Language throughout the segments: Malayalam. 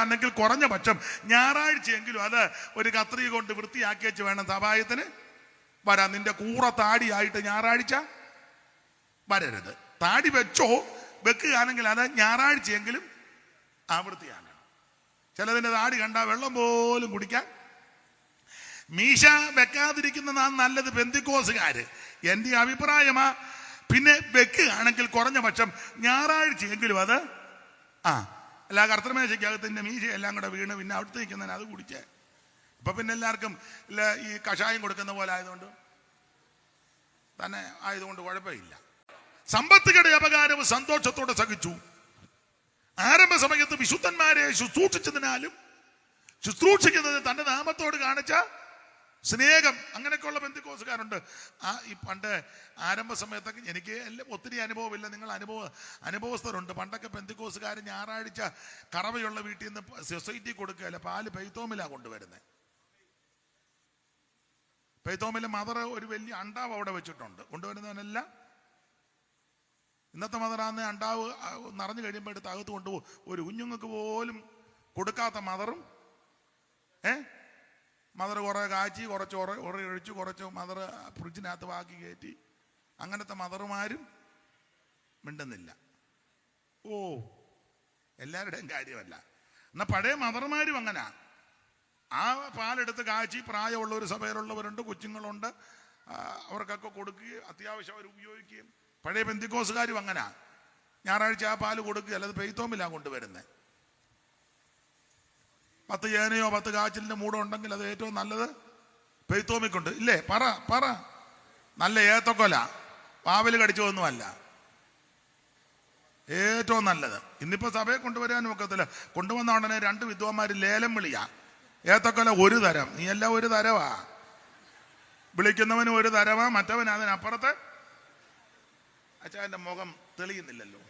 വെക്കുകയാണെങ്കിൽ കുറഞ്ഞ പക്ഷം ഞായറാഴ്ചയെങ്കിലും അത് ഒരു കത്രിക കൊണ്ട് വൃത്തിയാക്കി വെച്ച് വേണം സഭായത്തിന് വരാൻ. നിന്റെ കൂറ താടിയായിട്ട് ഞായറാഴ്ച വരരുത്. താടി വെക്കുകയാണെങ്കിൽ അത് ഞായറാഴ്ചയെങ്കിലും വൃത്തിയാക്കണം. ചിലതിൻ്റെ താടി കണ്ടാൽ വെള്ളം പോലും കുടിക്കാൻ. മീശ വെക്കാതിരിക്കുന്നതാണ് നല്ലത് പെന്തിക്കോസുകാര്, എൻ്റെ അഭിപ്രായമാ. പിന്നെ വെക്കുകയാണെങ്കിൽ കുറഞ്ഞ പക്ഷം ഞായറാഴ്ചയെങ്കിലും അത് അല്ല കർത്തൃമേശയ്ക്കകത്തിൻ്റെ മീശ എല്ലാം കൂടെ വീണ് പിന്നെ അവിടുത്തെ നിൽക്കുന്നതിന് അത് കുടിച്ചേ. ഇപ്പൊ പിന്നെ എല്ലാവർക്കും ഈ കഷായം കൊടുക്കുന്ന പോലെ ആയതുകൊണ്ട് കുഴപ്പമില്ല. സമ്പത്തുകളുടെ അപകാരവും സന്തോഷത്തോടെ സഹിച്ചു. ആരംഭ സമയത്ത് വിശുദ്ധന്മാരെ ശുശ്രൂഷിച്ചതിനാലും ശുശ്രൂഷിക്കുന്നത് തന്റെ നാമത്തോട് കാണിച്ച സ്നേഹം. അങ്ങനെയൊക്കെയുള്ള പെന്തിക്കോസുകാരുണ്ട്. ഈ പണ്ട് ആരംഭ സമയത്തൊക്കെ എനിക്ക് ഒത്തിരി അനുഭവമില്ല, നിങ്ങൾ അനുഭവസ്ഥരുണ്ട്. പണ്ടൊക്കെ പെന്തിക്കോസുകാർ ഞായറാഴ്ച കറവയുള്ള വീട്ടിൽ നിന്ന് സൊസൈറ്റി കൊടുക്കുകയല്ല, പാല് പെയ്ത്തോമിലാണ് കൊണ്ടുവരുന്നത്. പെയ്ത്തോമിലെ മദർ ഒരു വലിയ അണ്ടാവ് അവിടെ വെച്ചിട്ടുണ്ട്. കൊണ്ടുവരുന്നവനെല്ലാം ഇന്നത്തെ മദറാന്ന് അണ്ടാവ് നിറഞ്ഞു കഴിയുമ്പോൾ എടുത്ത് അകത്ത് കൊണ്ടുപോകും. ഒരു കുഞ്ഞുങ്ങൾക്ക് പോലും കൊടുക്കാത്ത മദറും മദർ കുറേ കാച്ചി കുറച്ച് ഒഴിച്ച് കുറച്ച് മദർ ഫ്രിഡ്ജിനകത്ത് ബാക്കി കയറ്റി. അങ്ങനത്തെ മദറുമാരും മിണ്ടുന്നില്ല. എല്ലാവരുടെയും കാര്യമല്ല. എന്നാൽ പഴയ മദർമാരും അങ്ങനെ ആ പാലെടുത്ത് കാച്ചി പ്രായമുള്ള ഒരു സഭയിലുള്ളവരുണ്ട്, കൊച്ചുങ്ങളുണ്ട്, അവർക്കൊക്കെ കൊടുക്കുകയും അത്യാവശ്യം അവർ ഉപയോഗിക്കുകയും. പഴയ പെന്തിക്കോസുകാരും അങ്ങനെ ഞായറാഴ്ച ആ പാല് കൊടുക്കുക, അല്ലാതെ പെയ്ത്തോമിലാണ് കൊണ്ടുവരുന്നത്. 10 ചേനയോ 10 കാച്ചിലിൻ്റെ മൂടോ ഉണ്ടെങ്കിൽ അത് ഏറ്റവും നല്ലത് പെയ്ത്തോമിക്കുണ്ട്. ഇല്ലേ? പറ നല്ല ഏത്തക്കൊല പാവല് കടിച്ചതൊന്നുമല്ല, ഏറ്റവും നല്ലത്. ഇന്നിപ്പോൾ സഭയെ കൊണ്ടുവരാനും ഒക്കത്തില്ല. കൊണ്ടുവന്ന ഉടനെ 2 വിദ്വാന്മാർ ലേലം വിളിയാ. ഏത്തക്കൊല ഒരു തരം, നീ എല്ലാം ഒരു തരവാ. വിളിക്കുന്നവന് ഒരു തരവാ, മറ്റവൻ അതിനപ്പുറത്ത്. അച്ഛൻ്റെ മുഖം തെളിയുന്നില്ലല്ലോ.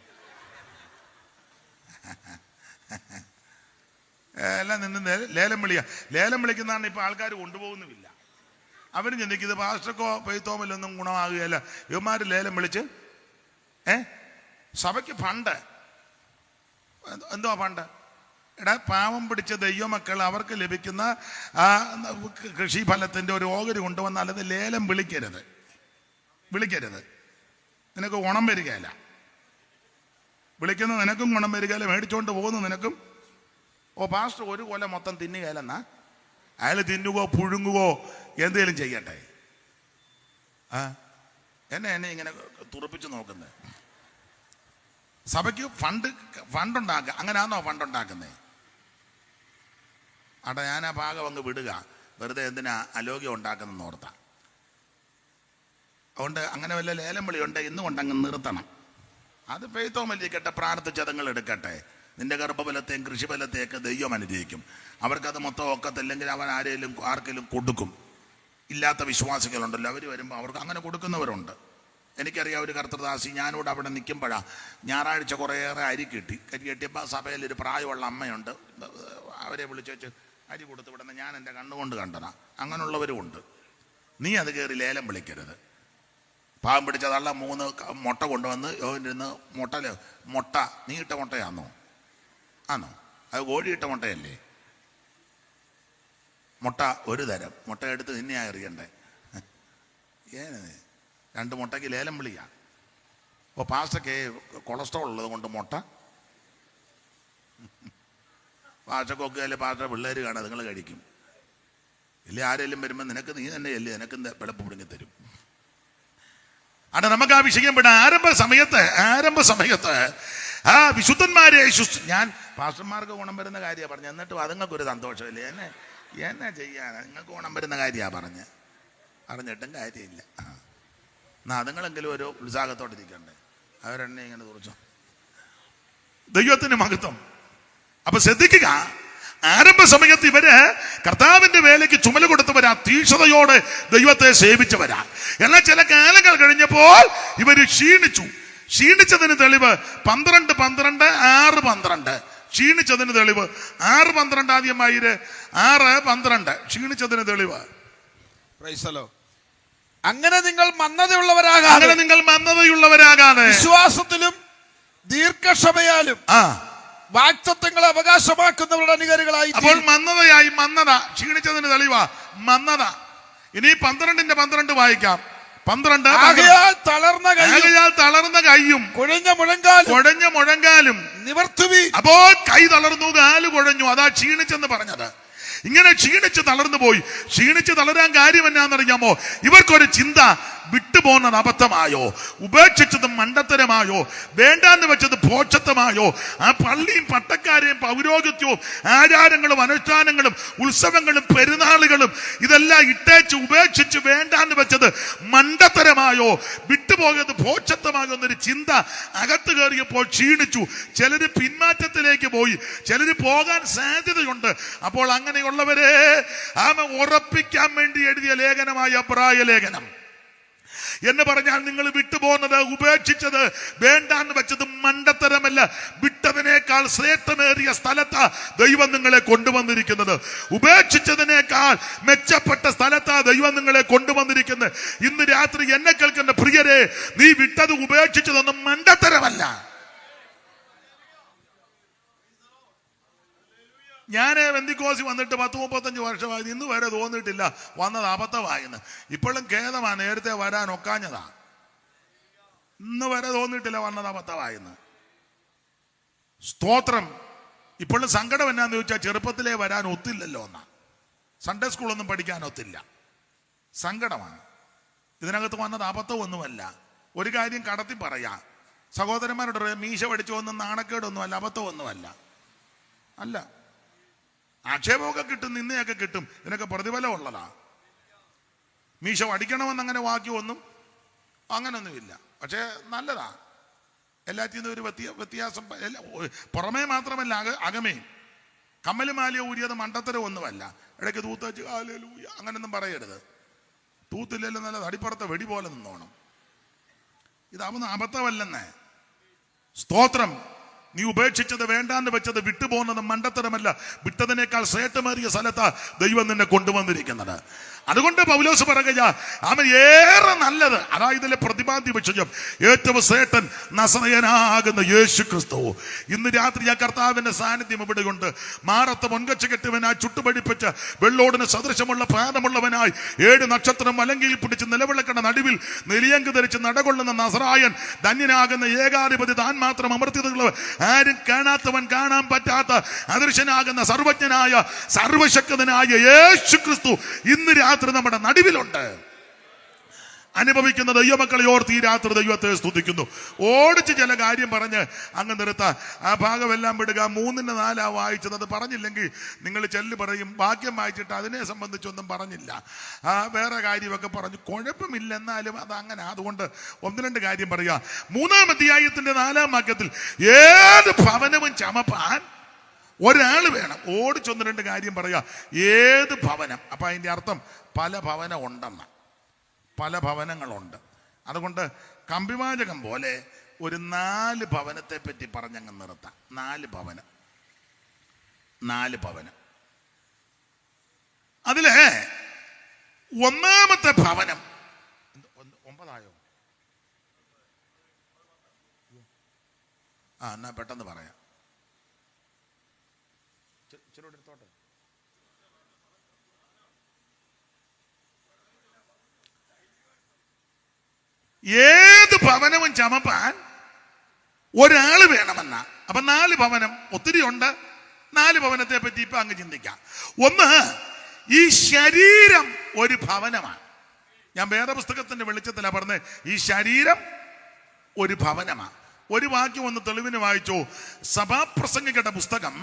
എല്ലാം നിന്ന് ലേലം വിളിക്കുന്നതാണ് ഇപ്പൊ ആൾക്കാർ കൊണ്ടുപോകുന്നുമില്ല. അവരും ചിന്തിക്കുന്നത് പാസ്റ്റർക്കോ പെയ്ത്തോമിലൊന്നും ഗുണമാകുകയല്ല. ഇവന്മാര് ലേലം വിളിച്ച് സഭയ്ക്ക് ഫണ്ട് എന്തുവാ ഫണ്ട്? പാവം പിടിച്ച ദൈവമക്കൾ അവർക്ക് ലഭിക്കുന്ന കൃഷിഫലത്തിന്റെ ഒരു ഓഹരി കൊണ്ടുവന്നാൽ അത് ലേലം വിളിക്കരുത്. നിനക്ക് ഗുണം വരികയല്ല. വിളിക്കുന്ന നിനക്കും ഗുണം വരികയല്ല, മേടിച്ചോണ്ട് പോകുന്നു നിനക്കും. പാസ്റ്റർ ഒരു കൊല മൊത്തം തിന്നുകയല്ലെന്നാ അയാൾ തിന്നുകയോ പുഴുങ്ങുകയോ എന്തെങ്കിലും ചെയ്യട്ടെ. എന്നെ ഇങ്ങനെ തുറപ്പിച്ച് നോക്കുന്നത്. സഭയ്ക്ക് ഫണ്ടുണ്ടാക്കുക, അങ്ങനെയാണോ ഫണ്ടുണ്ടാക്കുന്നത്? ഞാൻ ആ ഭാഗം അങ്ങ് വിടുക, വെറുതെ എന്തിനാ അലോഗ്യം ഉണ്ടാക്കുന്നതെന്ന് ഓർത്താ. അതുകൊണ്ട് അങ്ങനെ വല്ല ലേലം വിളി ഉണ്ട് ഇന്നുകൊണ്ട് അങ്ങ് നിർത്തണം. അത് പെയ്ത്തോമല്ലിക്കട്ടെ, പ്രാർത്ഥിച്ചതങ്ങൾ എടുക്കട്ടെ. നിന്റെ ഗർഭഫലത്തെയും കൃഷിഫലത്തെയൊക്കെ ദൈവം അനുഗ്രഹിക്കും. അവർക്കത് മൊത്തം ഒക്കത്തില്ലെങ്കിൽ അവൻ ആർക്കെങ്കിലും കൊടുക്കും. ഇല്ലാത്ത വിശ്വാസികളുണ്ടല്ലോ, അവർ വരുമ്പോൾ അവർക്ക് അങ്ങനെ കൊടുക്കുന്നവരുണ്ട്. എനിക്കറിയാം ഒരു കർത്തൃദാസി, ഞാനിവിടെ അവിടെ നിൽക്കുമ്പോഴാണ് ഞായറാഴ്ച കുറേയേറെ അരി കെട്ടിയപ്പോൾ സഭയിൽ ഒരു പ്രായമുള്ള അമ്മയുണ്ട്. അവരെ വിളിച്ച് വെച്ച് അരി കൊടുത്ത് വിടുന്ന ഞാൻ എൻ്റെ കണ്ണുകൊണ്ട് കണ്ടതാ. അങ്ങനെയുള്ളവരും ഉണ്ട്. നീ അത് കയറി ലേലം വിളിക്കരുത്. പാവം പിടിച്ച തള്ള 3 മുട്ട കൊണ്ടുവന്ന് ഇരുന്ന് മുട്ട നീ ഇട്ട മുട്ടയാണോ? അത് കോഴിയിട്ട മുട്ടയല്ലേ? മുട്ട ഒരു തരം. മുട്ട എടുത്ത് നിന്നെയാ എറിയണ്ടേ? 2 മുട്ടയ്ക്ക് ലേലം വിളിയാ. പാസ്റ്റർക്ക് കൊളസ്ട്രോൾ ഉള്ളത് കൊണ്ട് മുട്ട പാസ്റ്റർക്കൊക്കെ അല്ലേ പാസ്റ്റർ പിള്ളേർ കാണാം, നിങ്ങൾ കഴിക്കും. ഇല്ലേ ആരെങ്കിലും വരുമ്പോൾ നീ തന്നെ അല്ലേ നിനക്ക് വെളുപ്പ് പിടുങ്ങി തരും. നമുക്ക് ആ വിഷയം വിടാം. ആരംഭ സമയത്ത് വിശുദ്ധന്മാരെ ഞാൻ പാസ്റ്റർമാർക്ക് ഗുണം വരുന്ന കാര്യമാണ് പറഞ്ഞത്. എന്നിട്ടും അതുങ്ങൾക്കൊരു സന്തോഷമില്ലേ? എന്നെ ചെയ്യാൻ നിങ്ങൾക്ക് ഗുണം വരുന്ന കാര്യമാണ് പറഞ്ഞിട്ടും കാര്യമില്ല. എന്നാ അതുങ്ങളെങ്കിലും ഒരു ഉത്സാഹത്തോടെ ഇരിക്കണ്ടേ? അവരെന്നെ ഇങ്ങനെ തുറച്ചു. ദൈവത്തിന് മഹത്വം. അപ്പൊ ശ്രദ്ധിക്കുക, ആരംഭ സമയത്ത് ഇവര് കർത്താവിന്റെ വേലയ്ക്ക് ചുമല് കൊടുത്തവരാ, തീക്ഷണതയോടെ ദൈവത്തെ സേവിച്ചവരാ. എന്നാൽ ചില കാലങ്ങൾ കഴിഞ്ഞപ്പോൾ ഇവര് ക്ഷീണിച്ചതിന് തെളിവ് 12 ക്ഷീണിച്ചതിന് തെളിവ് 6:12 ആദ്യമായി 6:12 ക്ഷീണിച്ചതിന് തെളിവ്. അങ്ങനെ നിങ്ങൾ മന്ദതയുള്ളവരാകാതെ വിശ്വാസത്തിലും ദീർഘക്ഷമയാലും വാഗ്ദത്തങ്ങളെ അവകാശമാക്കുന്നവരുടെ അനുകാരികളായി. അപ്പോൾ മന്ദതയായി, മന്ദത ക്ഷീണിച്ചതിന് തെളിവാ മന്ദത. ഇനി 12:12 വായിക്കാം. 12 തളർന്ന കൈയും കുഴഞ്ഞ മുഴങ്കാലും നിവർത്തുവി. അപ്പോൾ കൈ തളർന്നു, കാല് കുഴഞ്ഞു, അതാ ക്ഷീണിച്ചെന്ന് പറഞ്ഞത്. ഇങ്ങനെ ക്ഷീണിച്ച് തളർന്നു പോയി. ക്ഷീണിച്ച് തളരാൻ കാര്യം എന്നാണെന്നറിയാമോ? ഇവർക്കൊരു ചിന്ത, വിട്ടുപോകുന്നത് അബദ്ധമായോ, ഉപേക്ഷിച്ചത് മണ്ടത്തരമായോ, വേണ്ടാന്ന് വെച്ചത് ഭോക്ഷത്വമായോ, ആ പള്ളിയും പട്ടക്കാരെയും പൗരോഹിത്യവും ആചാരങ്ങളും അനുഷ്ഠാനങ്ങളും ഉത്സവങ്ങളും പെരുന്നാളുകളും ഇതെല്ലാം ഇട്ടേച്ച് ഉപേക്ഷിച്ച് വേണ്ടാന്ന് വെച്ചത് മണ്ടത്തരമായോ, വിട്ടുപോയത് ഭോക്ഷത്വമായോ എന്നൊരു ചിന്ത അകത്ത് കയറിയപ്പോൾ ക്ഷീണിച്ചു. ചിലര് പിന്മാറ്റത്തിലേക്ക് പോയി, ചിലര് പോകാൻ സാധ്യതയുണ്ട്. അപ്പോൾ അങ്ങനെയുള്ളവരെ ഉറപ്പിക്കാൻ വേണ്ടി എഴുതിയ ലേഖനമായ എബ്രായ ലേഖനം എന്ന് പറഞ്ഞാൽ, നിങ്ങൾ വിട്ടുപോകുന്നത്, ഉപേക്ഷിച്ചത്, വേണ്ടാന്ന് വെച്ചത് മണ്ടത്തരമല്ല, വിട്ടതിനേക്കാൾ ശ്രേഷ്ഠമേറിയ സ്ഥലത്താ ദൈവം നിങ്ങളെ കൊണ്ടുവന്നിരിക്കുന്നത്. ഉപേക്ഷിച്ചതിനേക്കാൾ മെച്ചപ്പെട്ട സ്ഥലത്താ ദൈവം നിങ്ങളെ കൊണ്ടുവന്നിരിക്കുന്നത്. ഇന്ന് രാത്രി എന്നെ കേൾക്കുന്ന പ്രിയരെ, നീ വിട്ടത് ഉപേക്ഷിച്ചതൊന്നും മണ്ടത്തരമല്ല. ഞാൻ വെന്തിക്കോസി വന്നിട്ട് 10-35 വർഷമായി, ഇന്ന് വരെ തോന്നിയിട്ടില്ല വന്നത് അബദ്ധമായെന്ന്. ഇപ്പോഴും ഖേദമാണ്, നേരത്തെ വരാൻ ഒക്കാഞ്ഞതാ. ഇന്ന് വരെ തോന്നിയിട്ടില്ല വന്നത് അബദ്ധമായെന്ന്. സ്തോത്രം. ഇപ്പോഴും സങ്കടം എന്നാന്ന് ചോദിച്ചാൽ, ചെറുപ്പത്തിലേ വരാൻ ഒത്തില്ലല്ലോ എന്നാ. സൺഡേ സ്കൂളൊന്നും പഠിക്കാൻ ഒത്തില്ല, സങ്കടമാണ്. ഇതിനകത്ത് വന്നത് അബദ്ധമൊന്നുമല്ല. ഒരു കാര്യം കടത്തി പറയാം, സഹോദരന്മാരോട്, മീശ പഠിച്ചു വന്ന നാണക്കേടൊന്നുമല്ല, അബദ്ധമൊന്നുമല്ല. അല്ല, ആക്ഷേപമൊക്കെ കിട്ടും, നിന്നയൊക്കെ കിട്ടും, ഇതിനൊക്കെ പ്രതിഫലം ഉള്ളതാ. മീശ അടിക്കണമെന്ന് അങ്ങനെ വാക്യമൊന്നും അങ്ങനൊന്നുമില്ല. പക്ഷേ നല്ലതാ. എല്ലാത്തിൽ നിന്നും ഒരു വ്യത്യാസം. പുറമേ മാത്രമല്ല, അകമേ. കമ്മലുമാലിയ ഊരിയത് മണ്ടത്തരം ഒന്നുമല്ല. ഇടയ്ക്ക് തൂത്ത് വെച്ച് ഹല്ലേലൂയ അങ്ങനൊന്നും പറയരുത്. തൂത്തില്ലല്ലോ, നല്ല അടിപ്പുറത്തെ വെടി പോലെ നിന്നോണം. ഇതാവുന്ന അബദ്ധമല്ലെന്നേ. സ്തോത്രം. നീ ഉപേക്ഷിച്ചത്, വേണ്ടാന്ന് വെച്ചത്, വിട്ടുപോകുന്നത് മണ്ടത്തരമല്ല, വിട്ടതിനേക്കാൾ ശ്രേഷ്ഠമേറിയ സ്ഥലത്താ ദൈവം നിന്നെ കൊണ്ടുവന്നിരിക്കുന്നത്. അതുകൊണ്ട് പൗലോസ് പറയുക, അവൻ ഏറെ നല്ലത്, അതായത് ഇതിലെ പ്രതിപാദ്യ വിഷയം, ഏറ്റവും ശ്രേഷ്ഠൻ നസറയനാകുന്ന യേശു ക്രിസ്തു. ഇന്ന് രാത്രി ആ കർത്താവിന്റെ സാന്നിധ്യം ഇവിടെയുണ്ട്. മാറത്ത് പൊൻകച്ച കെട്ടിയവനായി, ചുട്ടുപടിപ്പിച്ച് വെള്ളോടിന് സദൃശമുള്ള പാദമുള്ളവനായി, 7 നക്ഷത്രം വലങ്കയിൽ പിടിച്ച് നിലവിളക്കണ നടുവിൽ നെലിയങ്ക് ധരിച്ച് നടകൊള്ളുന്ന നസറായൻ, ധന്യനാകുന്ന ഏകാധിപതി, താൻ മാത്രം അമർത്യതയുള്ളവൻ, ആരും കാണാത്തവൻ, കാണാൻ പറ്റാത്ത അദൃശ്യനാകുന്ന സർവജ്ഞനായ സർവശക്തനായ യേശു ക്രിസ്തു ഇന്ന് രാത്രി നമ്മുടെ നടുവിലുണ്ട്. അനുഭവിക്കുന്ന ദൈവമക്കളെ ഓർത്ത് ഈ രാത്രി ദൈവത്തെ സ്തുതിക്കുന്നു. ഓടിച്ച് ചില കാര്യം പറഞ്ഞ് അങ്ങ് നിർത്താം. ആ ഭാഗമെല്ലാം വിടുക. 3-4 വായിച്ചത്. അത് പറഞ്ഞില്ലെങ്കിൽ നിങ്ങൾ ചെല്ല് പറയും, വാക്യം വായിച്ചിട്ട് അതിനെ സംബന്ധിച്ചൊന്നും പറഞ്ഞില്ല, വേറെ കാര്യമൊക്കെ പറഞ്ഞു. കുഴപ്പമില്ല, എന്നാലും അത് അങ്ങനെ. അതുകൊണ്ട് 1-2 കാര്യം പറയുക. 3-ാം അധ്യായത്തിന്റെ 4-ാം വാക്യത്തിൽ, ഏത് ഭവനവും ചമപ്പാൻ ഒരാൾ വേണം. ഓടിച്ച് 1-2 കാര്യം പറയുക. ഏത് ഭവനം. അപ്പൊ അതിന്റെ അർത്ഥം പല ഭവനം ഉണ്ടെന്ന്, പല ഭവനങ്ങളുണ്ട്. അതുകൊണ്ട് കമ്പിവാചകം പോലെ ഒരു 4 ഭവനത്തെ പറ്റി പറഞ്ഞങ്ങ് നിർത്താം. 4 ഭവനം. അതില് 1-ാമത്തെ ഭവനം 9 എന്നാ പെട്ടെന്ന് പറയാം. എടുത്തോട്ടെ. ഏത് ഭവനവും ചമപ്പാൻ ഒരാള് വേണമെന്ന. അപ്പൊ 4 ഭവനം ഒത്തിരി ഉണ്ട്. 4 ഭവനത്തെ പറ്റി ഇപ്പൊ അങ്ങ് ചിന്തിക്കാം. ഒന്ന്, ഈ ശരീരം ഒരു ഭവനമാണ്. ഞാൻ വേദപുസ്തകത്തിന്റെ വെളിച്ചത്തിലാണ് പറഞ്ഞത്, ഈ ശരീരം ഒരു ഭവനമാണ്. ഒരു വാക്യം ഒന്ന് തെളിവിന് വായിച്ചു. സഭാപ്രസംഗികളുടെ പുസ്തകം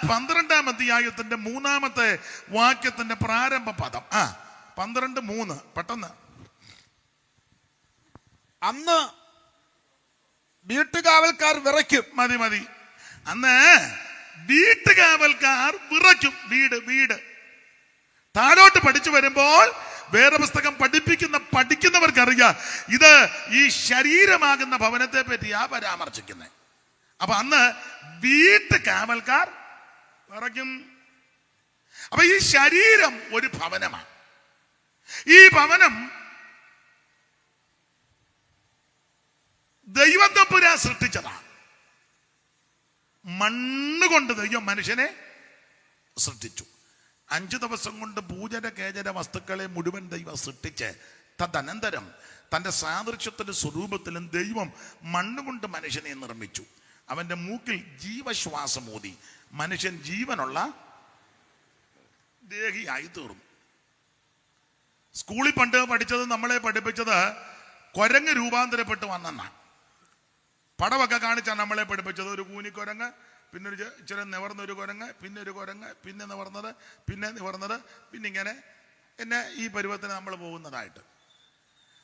12-ാം അധ്യായത്തിന്റെ 3-ാമത്തെ വാക്യത്തിന്റെ പ്രാരംഭ പദം. 12:3 പെട്ടെന്ന്. അന്ന് വീട്ടുകാവൽക്കാർ വിറയ്ക്കും. മതി. അന്ന് വീട്ടുകാവൽക്കാർ വിറയ്ക്കും. വീട് താഴോട്ട് പഠിച്ചു വരുമ്പോൾ വേദപുസ്തകം പഠിക്കുന്നവർക്കറിയാം, ഇത് ഈ ശരീരമാകുന്ന ഭവനത്തെ പറ്റിയാ പരാമർശിക്കുന്നത്. അപ്പൊ അന്ന് വീട്ടുകാവൽക്കാർ വിറയ്ക്കും. അപ്പൊ ഈ ശരീരം ഒരു ഭവനമാണ്. ഈ ഭവനം ദൈവം തമ്പുരാൻ സൃഷ്ടിച്ചതാണ്. മണ്ണുകൊണ്ട് ദൈവം മനുഷ്യനെ സൃഷ്ടിച്ചു. 5 ദിവസം കൊണ്ട് പൂജന കേജര വസ്തുക്കളെ മുഴുവൻ ദൈവം സൃഷ്ടിച്ച് തദനന്തരം തൻ്റെ സാദൃശ്യത്തിലും സ്വരൂപത്തിലും ദൈവം മണ്ണുകൊണ്ട് മനുഷ്യനെ നിർമ്മിച്ചു. അവൻ്റെ മൂക്കിൽ ജീവശ്വാസം ഊതി മനുഷ്യൻ ജീവനുള്ള ദേഹിയായി തീർന്നു. സ്കൂളിൽ പണ്ട് പഠിച്ചത്, നമ്മളെ പഠിപ്പിച്ചത് കുരങ്ങ് രൂപാന്തരപ്പെട്ട് വന്നെന്നാണ്. പടമൊക്കെ കാണിച്ചാണ് നമ്മളെ പഠിപ്പിച്ചത്. ഒരു കൂനിക്കുരങ്ങ്, പിന്നെ ഒരു ഇച്ചിരി നിവർന്നൊരു കുരങ്ങ്, പിന്നെ ഒരു കുരങ്ങ്, പിന്നെ നിവർന്നത്, പിന്നെ നിവർന്നത്, പിന്നെ ഇങ്ങനെ എന്നെ ഈ പരുവത്തിന് നമ്മൾ പോകുന്നതായിട്ട്.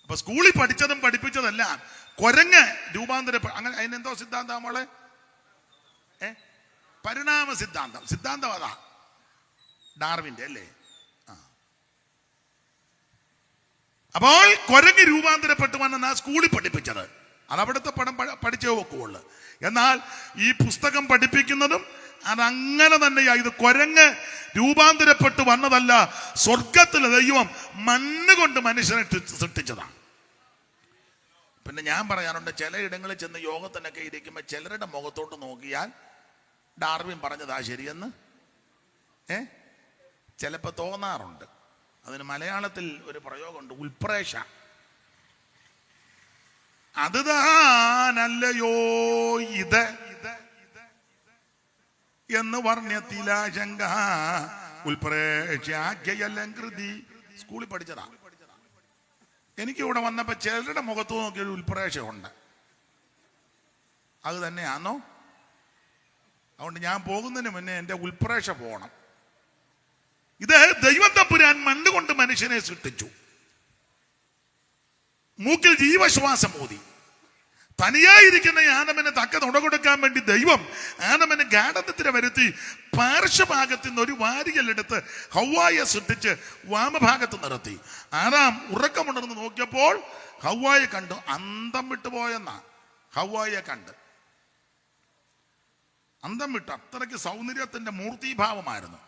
അപ്പൊ സ്കൂളിൽ പഠിച്ചതും പഠിപ്പിച്ചതെല്ലാം കുരങ്ങ് അങ്ങനെ അതിനെന്തോ സിദ്ധാന്തം നമ്മളെ പരിണാമ സിദ്ധാന്തം അതാ, ഡാർവിന്റെ അല്ലേ. അപ്പോൾ കുരങ്ങ് രൂപാന്തരപ്പെട്ടു വന്നെന്നാ സ്കൂളിൽ പഠിപ്പിച്ചത്. അതവിടുത്തെ പടം പഠിച്ചേ വെക്കുള്ളൂ. എന്നാൽ ഈ പുസ്തകം പഠിപ്പിക്കുന്നതും അതങ്ങനെ തന്നെയാ. ഇത് കുരങ്ങ് രൂപാന്തരപ്പെട്ടു വന്നതല്ല, സ്വർഗത്തിലെ ദൈവം മണ്ണുകൊണ്ട് മനുഷ്യനെ സൃഷ്ടിച്ചതാണ്. പിന്നെ ഞാൻ പറയാറുണ്ട്, ചിലയിടങ്ങളിൽ ചെന്ന് യോഗത്തിനൊക്കെ ഇരിക്കുമ്പോൾ ചിലരുടെ മുഖത്തോട്ട് നോക്കിയാൽ ഡാർവിൻ പറഞ്ഞതാ ശരിയെന്ന് ചിലപ്പോൾ തോന്നാറുണ്ട്. അതിന് മലയാളത്തിൽ ഒരു പ്രയോഗമുണ്ട്, ഉൽപ്രേക്ഷ. അത് താനല്ലയോ ഇത് എന്ന് വർണ്ണ്യത്തിലാശങ്ക ഉൽപ്രേക്ഷാഖ്യലങ്കൃതി. സ്കൂളിൽ പഠിച്ചതാ. എനിക്ക് ഇവിടെ വന്നപ്പോ ചിലരുടെ മുഖത്ത് നോക്കിയൊരു ഉൽപ്രേക്ഷ ഉണ്ട്. അത് തന്നെയാണോ? അതുകൊണ്ട് ഞാൻ പോകുന്നതിന് മുന്നേ എൻ്റെ ഉൽപ്രേക്ഷ പോകണം. ഇത് ദൈവം തമ്പുരാൻ മണ്ണുകൊണ്ട് മനുഷ്യനെ സൃഷ്ടിച്ചു. മൂക്കിൽ ജീവശ്വാസം ഊതി. തനിയായിരിക്കുന്ന ആദമിനെ തക്ക തുടകൊടുക്കാൻ വേണ്ടി ദൈവം ആദമിനെ ഗാഢതത്തിനെ വരുത്തി പാർശ്വഭാഗത്ത് നിന്ന് ഒരു വാരികല്ലെടുത്ത് ഹവ്വായെ സൃഷ്ടിച്ച് വാമഭാഗത്ത് നിർത്തി. ആദാം ഉറക്കമുണർന്ന് നോക്കിയപ്പോൾ ഹവ്വായെ കണ്ടു. അന്തം വിട്ടുപോയെന്നാ. ഹവ്വായെ കണ്ട് അന്തം വിട്ടു. അത്രയ്ക്ക് സൗന്ദര്യത്തിന്റെ മൂർത്തിഭാവമായിരുന്നു.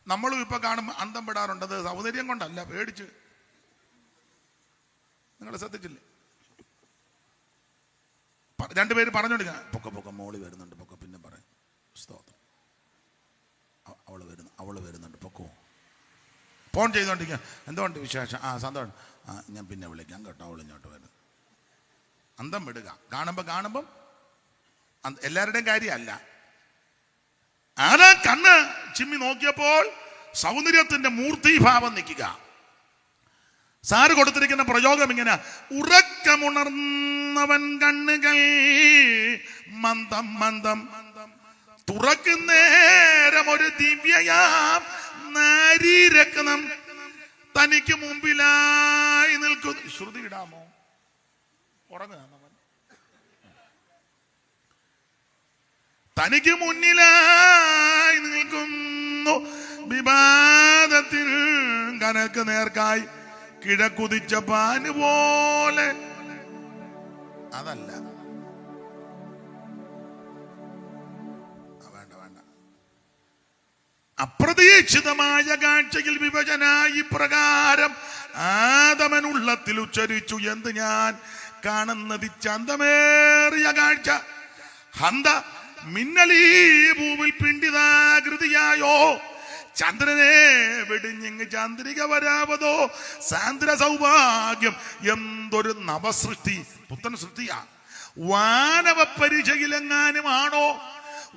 നമ്മളും ഇപ്പൊ കാണുമ്പോൾ അന്തം വിടാറുണ്ട്. അത് സൗന്ദര്യം കൊണ്ടല്ല, പേടിച്ച്. നിങ്ങൾ ശ്രദ്ധിച്ചില്ലേ? രണ്ടുപേര് പറഞ്ഞോണ്ടിരിക്കുക, പൊക്ക മോളി വരുന്നുണ്ട്, പൊക്ക പിന്നെ പറയും സ്തോത്രം, അവള് വരുന്നുണ്ട്, പൊക്കോ. ഫോൺ ചെയ്തോണ്ടിരിക്കുക, എന്തുകൊണ്ട് വിശേഷം? സന്തോഷം, ഞാൻ പിന്നെ വിളിക്കാം കേട്ടോ, അവൾ ഇങ്ങോട്ട് വരുന്നു. അന്തം വിടുക. കാണുമ്പം എല്ലാവരുടെയും കാര്യമല്ല. ആരാ കണ്ണ് ചിമ്മി നോക്കിയപ്പോൾ സൗന്ദര്യത്തിന്റെ മൂർത്തിഭാവം നിൽക്കുക. സാറ് കൊടുത്തിരിക്കുന്ന പ്രയോഗം ഇങ്ങനെ: ഉറക്കമുണർന്നവൻ കണ്ണുകൾ മന്ദം മന്ദം തുറക്കുന്നേരം ഒരു ദിവ്യയാം നാരീരത്നം തനിക്ക് മുമ്പിലായി നിൽക്കുന്നു. ശ്രുതി ഇടാമോ? ഉറങ്ങുന്നവൻ തനിക്ക് മുന്നിലായി നിൽക്കുന്നു, വിവാദത്തിൽ കനക്ക് നേർക്കായി കിഴക്കുതിച്ച പാന് പോലെ. അതല്ല, വേണ്ട. അപ്രതീക്ഷിതമായ കാഴ്ചയിൽ വിഭജനായി പ്രകാരം ആദമനുള്ളത്തിൽ ഉച്ചരിച്ചു: എന്ത് ഞാൻ കാണുന്നത് ചന്തമേറിയ കാഴ്ച! ഹന്ത മിന്നലീ ഭൂവിൽ പിണ്ടിതാകൃതിയായോ, ചന്ദ്രനെ വെടിഞ്ഞിങ് ചന്ദ്രിക വരാവതോ, സാന്ദ്ര സൗഭാഗ്യം എന്തൊരു നവസൃഷ്ടി, പുത്തൻ സൃഷ്ടിയാ. വാനവ പരിചയിലെങ്ങാനുമാണോ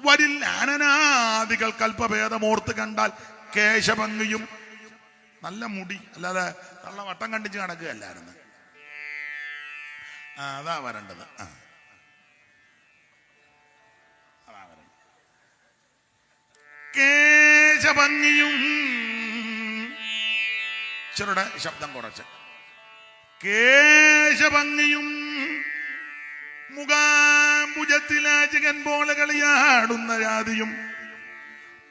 വരിൽ ആനനാദികൾ കൽപ്പഭേദമോർത്ത് കണ്ടാൽ കേശഭംഗിയും നല്ല മുടി, അല്ലാതെ നല്ല വട്ടം കണ്ടിച്ച് നടക്കുകയല്ലായിരുന്നു. അതാ വരേണ്ടത്. കേശഭംഗിയും, ചെറുടെ ശബ്ദം കുറച്ച്, കേശഭംഗിയും മുഖാംബുജത്തിലാചകൻ പോലെ കളിയാടുന്ന ജാതിയും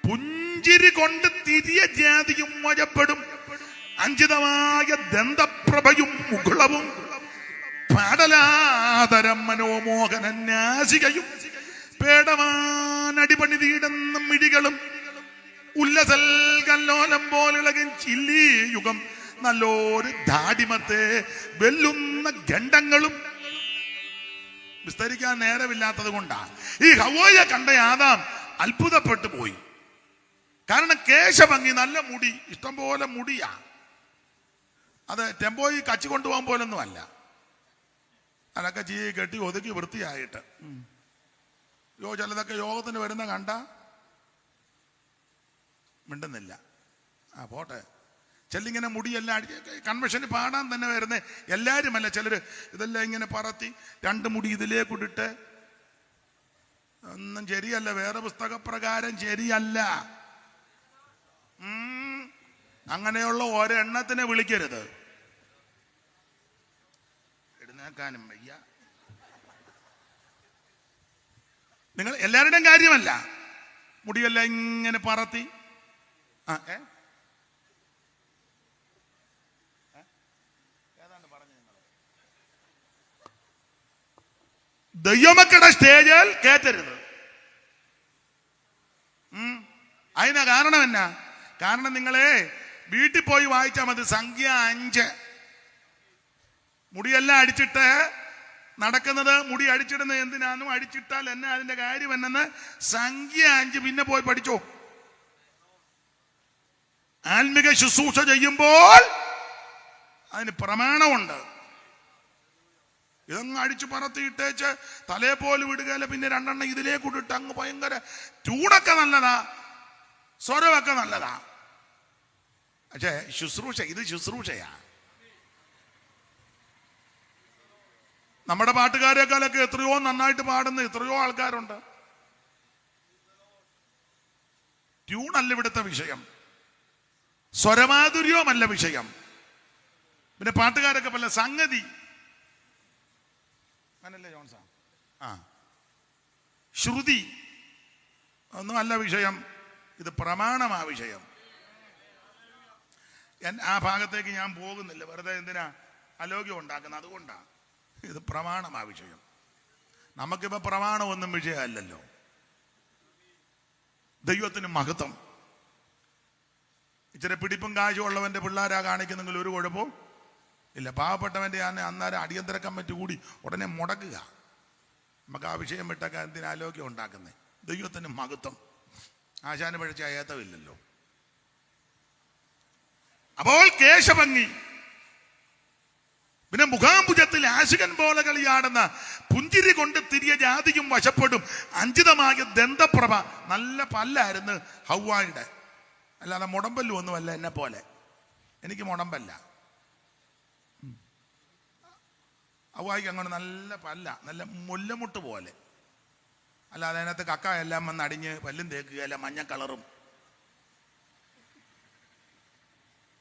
പുഞ്ചിരി കൊണ്ട് തിരിയ ജാതിയും വജപ്പെടും അഞ്ചിതമായ ദന്തപ്രഭയും മുകുളവും പാടലാതരം മനോമോഹനാസികയും പേടമാനടിപണി തീടുന്ന മിഴികളും ഉല്ലസൽ കല്ലോലം പോലിളകൻ ചില്ലി യുഗം നല്ലൊരു ധാടിമത്തെ വെല്ലുന്ന ഖണ്ഡങ്ങളും വിസ്തരിക്കാൻ നേരമില്ലാത്തത് കൊണ്ടാണ്. ഈ ഹവ്വയെ കണ്ട ആദാം അത്ഭുതപ്പെട്ടു പോയി. കാരണം കേശഭംഗി, നല്ല മുടി, ഇഷ്ടംപോലെ മുടിയാ. അത് ടെമ്പോയി കച്ചി കൊണ്ടുപോകാൻ പോലൊന്നും അല്ല. അതൊക്കെ കെട്ടി ഒതുക്കി വൃത്തിയായിട്ട്. ചിലതൊക്കെ യോഗത്തിന് വരുന്ന കണ്ട മിണ്ടുന്നില്ല. പോട്ടെ. ചെല്ലിങ്ങനെ മുടിയെല്ലാം അടിച്ച് കൺവെൻഷന് പാടാൻ തന്നെ വരുന്നേ എല്ലാവരുമല്ല. ചിലർ ഇതെല്ലാം ഇങ്ങനെ പറത്തി 2 മുടി ഇതിലേക്കിട്ട് ഒന്നും ശരിയല്ല. വേറെ പുസ്തകപ്രകാരം ശരിയല്ല. അങ്ങനെയുള്ള ഒരെണ്ണത്തിനെ വിളിക്കരുത്. എഴുന്നേക്കാനും വയ്യ. നിങ്ങൾ എല്ലാവരുടെയും കാര്യമല്ല. മുടിയെല്ലാം ഇങ്ങനെ പറത്തി ഏതാണ്ട് പറഞ്ഞു. ദൈവമക്കളുടെ സ്റ്റേജിൽ കേറ്റരുത്. അതിനാ കാരണം എന്നാ? കാരണം നിങ്ങളെ വീട്ടിൽ പോയി വായിച്ചാൽ മതി. സംഖ്യ 5. മുടിയെല്ലാം അടിച്ചിട്ട് നടക്കുന്നത്. മുടി അടിച്ചിടുന്നത് എന്തിനാന്നും, അടിച്ചിട്ടാൽ എന്നാ അതിന്റെ കാര്യം എന്നെന്ന് സംഖ്യ 5 പിന്നെ പോയി പഠിച്ചോ. ആത്മിക ശുശ്രൂഷ ചെയ്യുമ്പോൾ അതിന് പ്രമാണമുണ്ട്. ഇതങ്ങ് അടിച്ചു പറത്തിയിട്ടേച്ച് തലേ പോലെ വിടുകയല്ല. പിന്നെ 2 എണ്ണം ഇതിലേക്കൂട്ടിട്ട് അങ്ങ് ഭയങ്കര ചൂടൊക്കെ നല്ലതാ, സ്വരമൊക്കെ നല്ലതാ. പക്ഷേ ശുശ്രൂഷ, ഇത് ശുശ്രൂഷയാ. നമ്മുടെ പാട്ടുകാരെക്കാളൊക്കെ എത്രയോ നന്നായിട്ട് പാടുന്ന എത്രയോ ആൾക്കാരുണ്ട്. ട്യൂണല്ല ഇവിടുത്തെ വിഷയം, സ്വരമാധുര്യമല്ല വിഷയം. പിന്നെ പാട്ടുകാരൊക്കെ പല സംഗതി അങ്ങനല്ലേ ജോൺസാ? ശ്രുതി ഒന്നും അല്ല വിഷയം. ഇത് പ്രമാണമാ വിഷയം. ആ ഭാഗത്തേക്ക് ഞാൻ പോകുന്നില്ല. വെറുതെ എന്തിനാ അലോക്യം ഉണ്ടാക്കുന്നത്? അതുകൊണ്ടാണ്. ഇത് പ്രമാണമാ വിഷയം. നമുക്കിപ്പോ പ്രമാണമൊന്നും വിഷയമല്ലല്ലോ. ദൈവത്തിന് മഹത്വം. ഇച്ചിരി പിടിപ്പും കാശും ഉള്ളവന്റെ പിള്ളേരാ കാണിക്കുന്നെങ്കിൽ ഒരു കുഴപ്പവും ഇല്ല. പാവപ്പെട്ടവന്റെ അന്നേരം അടിയന്തര കമ്മിറ്റി കൂടി ഉടനെ മുടക്കുക. നമുക്ക് ആ വിഷയം വിട്ടൊക്കെ എന്തിനാ ആലോക്യം ഉണ്ടാക്കുന്നത്? ദൈവത്തിന് മഹത്വം. ആശാന് പഴിച്ച ഏത്തമില്ലല്ലോ. അപ്പോൾ കേശഭംഗി, പിന്നെ മുഖാംബുജത്തിൽ ആശുകൻ പോലെ കളിയാടുന്ന പുഞ്ചിരി കൊണ്ട് തിരിയ ജാതിയും വശപ്പെടും. അഞ്ചിതമായ ദന്തപ്രഭ. നല്ല പല്ലായിരുന്നു ഹവ്വായുടെ. അല്ലാതെ മുടമ്പല്ലു ഒന്നുമല്ല എന്നെ പോലെ. എനിക്ക് മുടമ്പല്ല. ഹവ്വായിക്ക് അങ്ങനെ നല്ല പല്ല, നല്ല മുല്ലമുട്ട് പോലെ. അല്ലാതെ അതിനകത്ത് കക്ക എല്ലാം വന്ന് അടിഞ്ഞ് പല്ലും തേക്കുകയല്ല, മഞ്ഞ കളറും.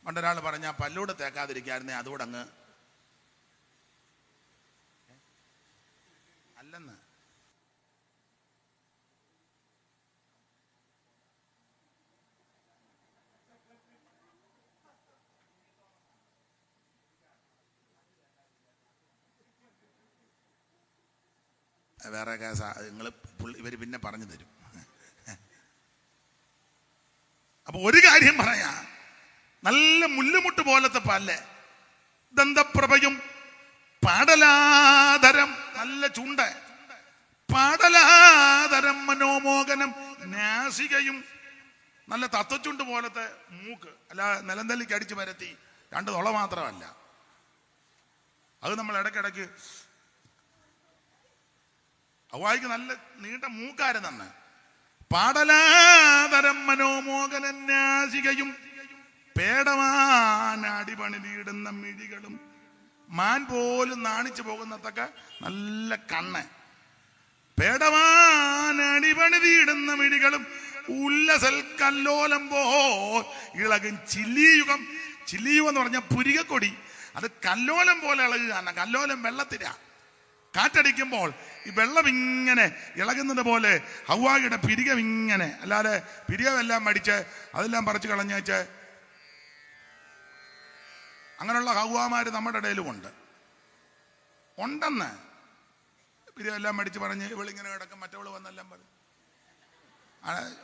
പണ്ടൊരാൾ പറഞ്ഞ പല്ലൂടെ തേക്കാതിരിക്കായിരുന്നേ അതുകൂടെ അങ്ങ് അല്ലെന്ന്. വേറെ കേസാ. നിങ്ങൾ ഇവർ പിന്നെ പറഞ്ഞു തരും. അപ്പൊ ഒരു കാര്യം പറയാ, നല്ല മുല്ലുമുട്ട് പോലത്തെ പല്ല്, ദന്തപ്രഭയും പാടലാധരം, നല്ല ചുണ്ട, പാടലാധരം, മനോമോഹനം, നാസികയും നല്ല തത്തച്ചുണ്ട് പോലത്തെ മൂക്ക്. അല്ല നിലന്തല്ലിക്ക് അടിച്ചു പരത്തി 2 തുള മാത്രമല്ല. അത് നമ്മൾ ഇടയ്ക്കിടയ്ക്ക് ഹവ്വായിക്ക് നല്ല നീണ്ട മൂക്കാരെന്ന്. പാടലാധരം, മനോമോഹനം, നാസികയും പേടമാനടിപണിതിയിടുന്ന മിഴികളും, മാൻ പോലും നാണിച്ചു പോകുന്നതൊക്കെ നല്ല കണ്ണ്, പേടമാനടിപണിതിയിടുന്ന മിഴികളും, ഉല്ലസൽ കല്ലോലം പോ ഇളകും ചില്ലിയുഗം. ചില്ലിയുഗം എന്ന് പറഞ്ഞാൽ പുരികക്കൊടി. അത് കല്ലോലം പോലെ ഇളകുകയാണ്. കല്ലോലം വെള്ളത്തിലാ. കാറ്റടിക്കുമ്പോൾ ഈ വെള്ളം ഇങ്ങനെ ഇളകുന്നത് പോലെ ഹവ്വായിയുടെ പിരികം ഇങ്ങനെ. അല്ലാതെ പിരികമെല്ലാം മടിച്ച് അതെല്ലാം പറിച്ചു കളഞ്ഞേച്ച് അങ്ങനെയുള്ള ഹവ്വാമാര് നമ്മുടെ ഇടയിലും ഉണ്ടെന്ന്. പിരികമെല്ലാം മടിച്ച് പറഞ്ഞ് ഇവളിങ്ങനെ കിടക്കും, മറ്റവള് വന്നെല്ലാം പറഞ്ഞു.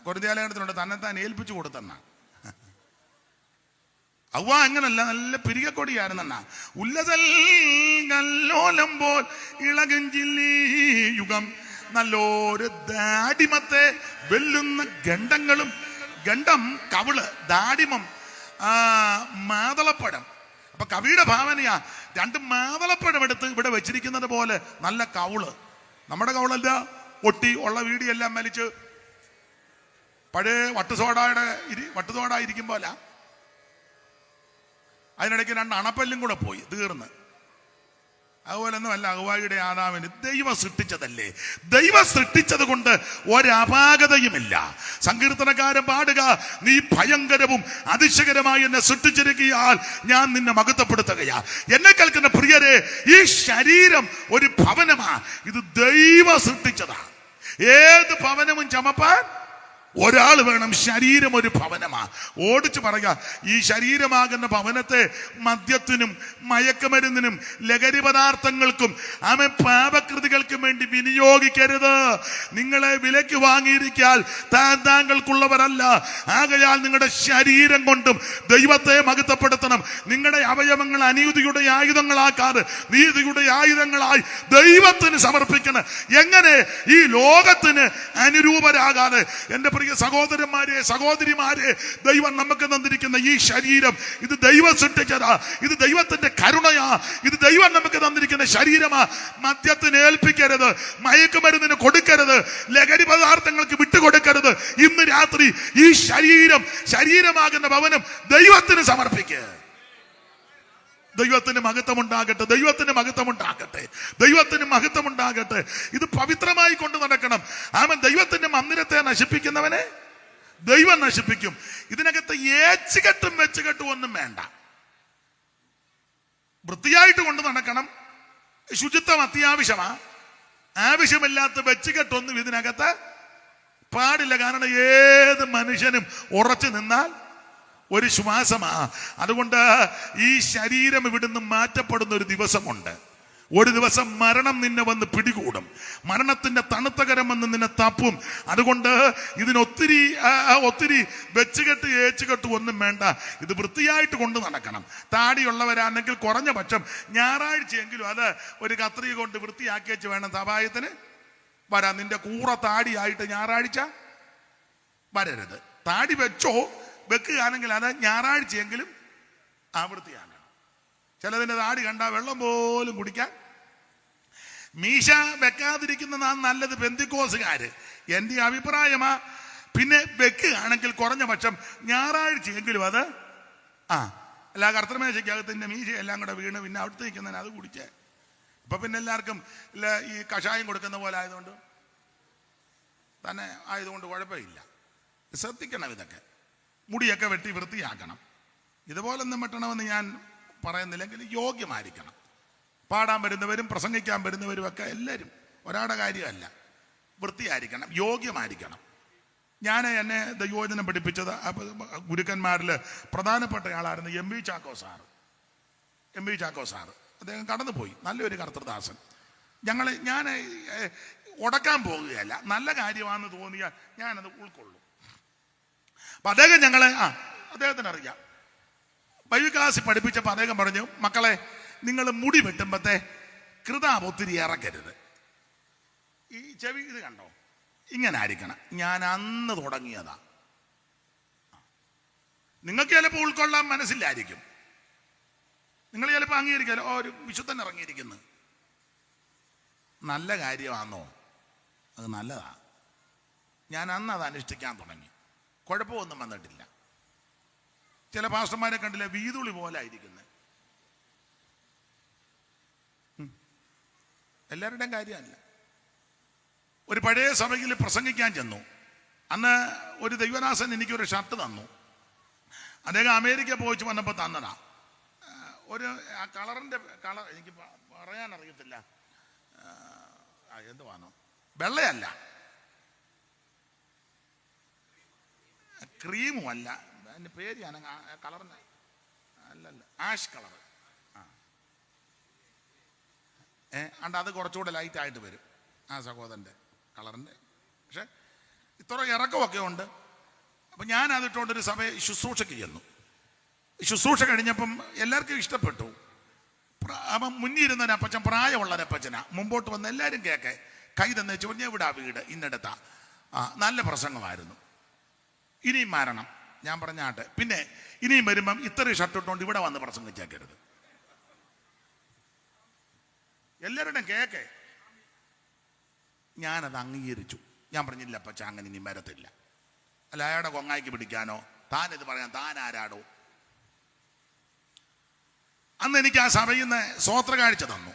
കൊരിന്ത്യലേഖനത്തിലുണ്ട്, തന്നെത്താൻ ഏൽപ്പിച്ചു കൊടുത്തെന്ന. അവ അങ്ങനല്ല, നല്ല പിരികക്കൊടിയായിരുന്നെന്നാ. ഉല്ലസൽ കല്ലോലം പോൽ ഇളകഞ്ചില്ലി യുഗം, നല്ലൊരു ദാടിമത്തെ വെല്ലുന്ന ഗണ്ഡങ്ങളും, ഗണ്ഡം കവിള്, ദാടിമം മാതളപ്പഴം. അപ്പൊ കവിയുടെ ഭാവനയാ, രണ്ട് മാതളപ്പഴം എടുത്ത് ഇവിടെ വെച്ചിരിക്കുന്നത് പോലെ നല്ല കവിള്. നമ്മുടെ കവിളല്ല, ഒട്ടി ഉള്ള വീടിയെല്ലാം വലിച്ച് പഴയ വട്ടുസോഡ ഇരിക്കുമ്പോല അതിനിടയ്ക്ക് രണ്ട് അണപ്പല്ലും കൂടെ പോയി, തീർന്ന്. അതുപോലൊന്നും അല്ല ഹവ്വായുടെ ആദാമിന്. ദൈവം സൃഷ്ടിച്ചതല്ലേ, ദൈവം സൃഷ്ടിച്ചത് കൊണ്ട് ഒരപാകതയുമില്ല. സങ്കീർത്തനക്കാരൻ പാടുക, നീ ഭയങ്കരവും അതിശയകരമായി എന്നെ സൃഷ്ടിച്ചിരിക്കുകയാൽ ഞാൻ നിന്നെ മഹത്വപ്പെടുത്തുകയാ. എന്നെ കേൾക്കുന്ന പ്രിയരെ, ഈ ശരീരം ഒരു ഭവനമാ, ഇത് ദൈവം സൃഷ്ടിച്ചതാ. ഏത് ഭവനവും ചമപ്പാൻ ഒരാൾ വേണം. ശരീരം ഒരു ഭവനമാ. ഓടിച്ചു പറയുക, ഈ ശരീരമാകുന്ന ഭവനത്തെ മദ്യത്തിനും മയക്കുമരുന്നിനും ലഹരി പദാർത്ഥങ്ങൾക്കും പാപകൃതികൾക്കും വേണ്ടി വിനിയോഗിക്കരുത്. നിങ്ങളെ വിലയ്ക്ക് വാങ്ങിയിരിക്കാൻ താങ്കൾക്കുള്ളവരല്ല. ആകയാൽ നിങ്ങളുടെ ശരീരം കൊണ്ടും ദൈവത്തെ മഹത്വപ്പെടുത്തണം. നിങ്ങളുടെ അവയവങ്ങൾ അനീതിയുടെ ആയുധങ്ങളാക്കാതെ നീതിയുടെ ആയുധങ്ങളായി ദൈവത്തിന് സമർപ്പിക്കണം. എങ്ങനെ? ഈ ലോകത്തിന് അനുരൂപരാകാതെ. എന്റെ പ്രിയ സഹോദരന്മാരെ, സഹോദരിമാരെ, ദൈവം നമുക്ക് തന്നിരിക്കുന്ന ഈ ശരീരം, ഇത് ദൈവം സൃഷ്ടിച്ചതാ, ഇത് ദൈവത്തിന്റെ കരുണയാ, ഇത് ദൈവം നമുക്ക് തന്നിരിക്കുന്ന ശരീരമാ. മദ്യത്തിന് ഏൽപ്പിക്കരുത്, മയക്കുമരുന്നിന് കൊടുക്കരുത്, ലഹരി പദാർത്ഥങ്ങൾക്ക് വിട്ടുകൊടുക്കരുത്. ഇന്ന് രാത്രി ഈ ശരീരമാകുന്ന ഭവനം ദൈവത്തിന് സമർപ്പിക്കുക. ദൈവത്തിന് മഹത്വമുണ്ടാകട്ടെ, ദൈവത്തിന് മഹത്വമുണ്ടാകട്ടെ, ദൈവത്തിന് മഹത്വമുണ്ടാകട്ടെ. ഇത് പവിത്രമായി കൊണ്ട് നടക്കണം. ആമേൻ. ദൈവത്തിന്റെ മന്ദിരത്തെ നശിപ്പിക്കുന്നവനെ ദൈവം നശിപ്പിക്കും. ഇതിനകത്ത് ഏച്ചുകെട്ടും വെച്ചുകെട്ടും ഒന്നും വേണ്ട. വൃത്തിയായിട്ട് കൊണ്ട് നടക്കണം. ശുചിത്വം അത്യാവശ്യമാ. ആവശ്യമില്ലാത്ത വെച്ചുകെട്ടൊന്നും ഇതിനകത്ത് പാടില്ല. കാരണം ഏത് മനുഷ്യനും ഉറച്ചു നിന്നാൽ ഒരു ശ്വാസമാ. അതുകൊണ്ട് ഈ ശരീരം ഇവിടുന്ന് മാറ്റപ്പെടുന്ന ഒരു ദിവസമുണ്ട്. ഒരു ദിവസം മരണം നിന്നെ വന്ന് പിടികൂടും. മരണത്തിന്റെ തണുത്തകരം വന്ന് നിന്നെ തപ്പും. അതുകൊണ്ട് ഒത്തിരി വെച്ചുകെട്ട് ഏച്ചുകെട്ട് ഒന്നും വേണ്ട. ഇത് വൃത്തിയായിട്ട് കൊണ്ട് നടക്കണം. താടിയുള്ളവരാണെങ്കിൽ കുറഞ്ഞ പക്ഷം ഞായറാഴ്ചയെങ്കിലും അത് ഒരു കത്രിക കൊണ്ട് വൃത്തിയാക്കി വെച്ച് വേണം സഭായത്തിന് വരാൻ. നിന്റെ കൂറ താടിയായിട്ട് ഞായറാഴ്ച വരരുത്. താടി വെക്കുകയാണെങ്കിൽ അത് ഞായറാഴ്ചയെങ്കിലും വൃത്തിയാക്കണം. ചിലതിൻ്റെ താടി കണ്ടാൽ വെള്ളം പോലും കുടിക്കാൻ. മീശ വെക്കാതിരിക്കുന്നതാണ് നല്ലത് പെന്തിക്കോസുകാര്. എൻ്റെ അഭിപ്രായമാ. പിന്നെ വെക്കുകയാണെങ്കിൽ കുറഞ്ഞ പക്ഷം ഞായറാഴ്ചയെങ്കിലും അത് അല്ല കർത്തൃമേശയ്ക്കകത്തിൻ്റെ മീശ എല്ലാം കൂടെ വീണ് പിന്നെ അവിടുത്തെ നിൽക്കുന്നതിന് അത് കുടിച്ചേ. ഇപ്പൊ പിന്നെ എല്ലാവർക്കും ഈ കഷായം കൊടുക്കുന്ന പോലെ ആയതുകൊണ്ട് കുഴപ്പമില്ല. ശ്രദ്ധിക്കണം. ഇതൊക്കെ മുടിയൊക്കെ വെട്ടി വൃത്തിയാക്കണം. ഇതുപോലൊന്നും വെട്ടണമെന്ന് ഞാൻ പറയുന്നില്ലെങ്കിൽ യോഗ്യമായിരിക്കണം. പാടാൻ വരുന്നവരും പ്രസംഗിക്കാൻ വരുന്നവരും ഒക്കെ എല്ലാവരും ഒരാളുടെ കാര്യമല്ല. വൃത്തിയായിരിക്കണം, യോഗ്യമായിരിക്കണം. എന്നെ ദൈവവചനം പഠിപ്പിച്ചത് ഗുരുക്കന്മാരിൽ പ്രധാനപ്പെട്ട ആളായിരുന്നു എം വി ചാക്കോ സാറ്. അദ്ദേഹം കടന്നുപോയി. നല്ലൊരു കർത്തൃദാസൻ. ഞാൻ ഉടക്കാൻ പോകുകയല്ല. നല്ല കാര്യമാണെന്ന് തോന്നിയാൽ ഞാനത് ഉൾക്കൊള്ളും. അപ്പൊ അദ്ദേഹം അദ്ദേഹത്തിന് അറിയാം. ബൈബിൾ ക്ലാസ്സിൽ പഠിപ്പിച്ചപ്പോൾ അദ്ദേഹം പറഞ്ഞു, മക്കളെ നിങ്ങൾ മുടി വെട്ടുമ്പത്തെ കൃതാവ് ഒത്തിരി ഇറക്കരുത്. ഈ ചെവി ഇത് കണ്ടോ, ഇങ്ങനെ ആയിരിക്കണം. ഞാൻ അന്ന് തുടങ്ങിയതാ. നിങ്ങൾക്ക് ചിലപ്പോൾ ഉൾക്കൊള്ളാൻ മനസ്സിലായിരിക്കും. നിങ്ങൾ ചിലപ്പോൾ അംഗീകരിക്കാലോ, ഒരു വിശുദ്ധൻ ഇറങ്ങിയിരിക്കുന്നു. നല്ല കാര്യമാണോ? അത് നല്ലതാ. ഞാൻ അന്ന് അത് അനുഷ്ഠിക്കാൻ തുടങ്ങി. കുഴപ്പമൊന്നും വന്നിട്ടില്ല. ചില പാസ്റ്റർമാരെ കണ്ടില്ല, വീതുളി പോലെ ആയിരിക്കുന്നത്. എല്ലാവരുടെയും കാര്യമല്ല. ഒരു പഴയ സഭയിൽ പ്രസംഗിക്കാൻ ചെന്നു. അന്ന് ഒരു ദൈവദാസൻ എനിക്കൊരു ഷർട്ട് തന്നു. അദ്ദേഹം അമേരിക്ക പോയിച്ച് വന്നപ്പോൾ തന്നതാ. ഒരു കളറിന്റെ കളർ എനിക്ക് പറയാൻ അറിയത്തില്ല. എന്തുവാണോ, വെള്ളയല്ല, ക്രീമും അല്ല, അതിൻ്റെ പേര് ഞാൻ കളറിന് അല്ലല്ല, ആഷ് കളർ. അത് കുറച്ചുകൂടെ ലൈറ്റായിട്ട് വരും ആ സഹോദരൻ്റെ കളറിൻ്റെ. പക്ഷെ ഇത്ര ഇറക്കമൊക്കെ ഉണ്ട്. അപ്പം ഞാൻ അതിട്ടുകൊണ്ടൊരു സഭയെ ശുശ്രൂഷയ്ക്ക് ചെന്നു. ശുശ്രൂഷ കഴിഞ്ഞപ്പം എല്ലാവർക്കും ഇഷ്ടപ്പെട്ടു. അവൻ മുന്നിരുന്ന ഒരു അപ്പച്ചൻ, പ്രായമുള്ള ഒരു അപ്പച്ചനാ. മുമ്പോട്ട് വന്ന് എല്ലാവരും കേക്കെ കൈ തന്നെ വെച്ച് പറഞ്ഞു, എവിടാ വീട്? ഇന്നെടുത്താ. നല്ല പ്രസംഗമായിരുന്നു. ഇനിയും മാറണം. ഞാൻ പറഞ്ഞാട്ടെ, പിന്നെ ഇനിയും വരുമ്പം ഇത്രയും ഷർട്ട് ഇട്ടുകൊണ്ട് ഇവിടെ വന്ന് പ്രസംഗിച്ചേക്കരുത്. എല്ലാവരുടെയും കേക്കെ. ഞാനത് അംഗീകരിച്ചു. ഞാൻ പറഞ്ഞില്ല അപ്പച്ച അങ്ങനെ ഇനി വരത്തില്ല. അല്ല, അയാളുടെ കൊങ്ങായിക്ക് പിടിക്കാനോ താനിത് പറയാൻ താൻ ആരാടോ? അന്ന് എനിക്ക് ആ സഭയിൽ നിന്ന് സ്വോത്ര കാഴ്ച തന്നു.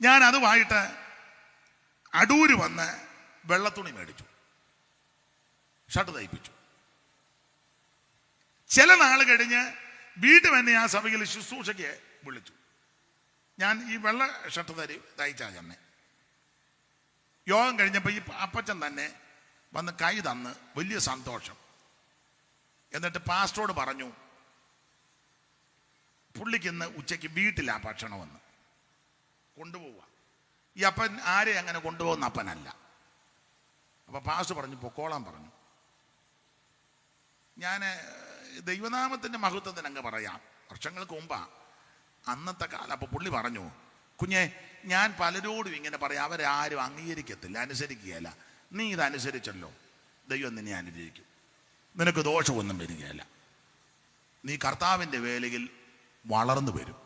ഞാൻ അതുമായിട്ട് അടൂര് വന്ന് വെള്ളത്തുണി മേടിച്ചു, ഷർട്ട് തയ്പ്പിച്ചു. ചില നാൾ കഴിഞ്ഞ് വീട്ടിൽ തന്നെ ആ സഭയിൽ ശുശ്രൂഷയ്ക്ക് വിളിച്ചു. ഞാൻ ഈ വെള്ള ഷർട്ട് തയ്ച്ചാ തന്നെ. യോഗം കഴിഞ്ഞപ്പോൾ ഈ അപ്പച്ചൻ തന്നെ വന്ന് കൈ തന്ന് വലിയ സന്തോഷം. എന്നിട്ട് പാസ്റ്ററോട് പറഞ്ഞു, പുള്ളിക്ക് ഇന്ന് ഉച്ചയ്ക്ക് വീട്ടിലാ ഭക്ഷണമെന്ന്, കൊണ്ടുപോവുക. ഈ അപ്പൻ ആരെ അങ്ങനെ കൊണ്ടുപോകുന്ന അപ്പനല്ല. അപ്പൊ പാസ്റ്റർ പറഞ്ഞു പൊക്കോളാൻ പറഞ്ഞു. ഞാൻ ദൈവനാമത്തിന്റെ മഹത്വത്തിന് അങ്ങ് പറയാം. വർഷങ്ങൾക്ക് മുമ്പാ, അന്നത്തെ കാലം. അപ്പൊ പുള്ളി പറഞ്ഞു, കുഞ്ഞെ, ഞാൻ പലരോടും ഇങ്ങനെ പറയാം, അവരാരും അംഗീകരിക്കത്തില്ല, അനുസരിക്കുകയല്ല. നീ ഇതനുസരിച്ചല്ലോ, ദൈവം നിന്നെ അനുഗ്രഹിക്കും, നിനക്ക് ദോഷമൊന്നും വരികയല്ല. നീ കർത്താവിൻ്റെ വേലയിൽ വളർന്നു വരും.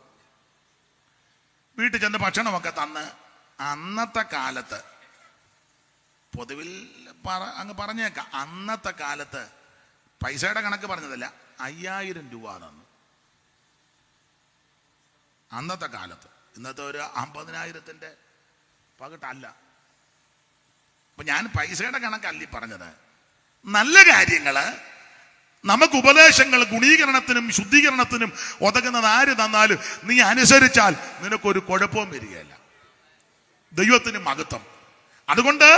വീട്ടിൽ ചെന്ന് ഭക്ഷണമൊക്കെ തന്ന്, അന്നത്തെ കാലത്ത് പൊതുവിൽ അങ്ങ് പറഞ്ഞേക്കാം, അന്നത്തെ കാലത്ത് പൈസയുടെ കണക്ക് പറഞ്ഞതല്ല, 5000 രൂപ തന്നു അന്നത്തെ കാലത്ത്. ഇന്നത്തെ ഒരു 50,000-ന്റെ പകിട്ടല്ല. അപ്പൊ ഞാൻ പൈസയുടെ കണക്കല്ല പറഞ്ഞത്. നല്ല കാര്യങ്ങള്, നമുക്ക് ഉപദേശങ്ങൾ ഗുണീകരണത്തിനും ശുദ്ധീകരണത്തിനും ഉതകുന്നത് ആര് തന്നാലും നീ അനുസരിച്ചാൽ നിനക്കൊരു കുഴപ്പവും വരികയില്ല. ദൈവത്തിന് മഹത്വം. അതുകൊണ്ട്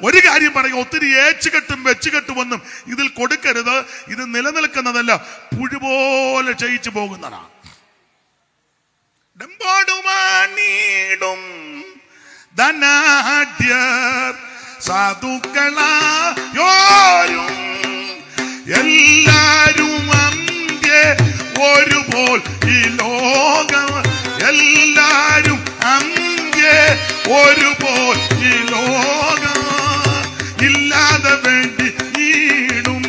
ഒരു കാര്യം പറയും, ഒത്തിരി ഏച്ചുകെട്ടും വെച്ചുകെട്ടുമൊന്നും ഇതിൽ കൊടുക്കരുത്. ഇത് നിലനിൽക്കുന്നതല്ല, പുഴുപോലെ ക്ഷയിച്ചു പോകുന്നതാണ്. ധനാഢ്യർ സാധുക്കളായോരും എല്ലാരും അന്ത്യ ഒരുപോൽ ഈ ലോകം, എല്ലാരും അന്ത്യ ഒരുപോൽ ഈ ലോകം ഇല്ലാതെ വേണ്ടി ഈടും.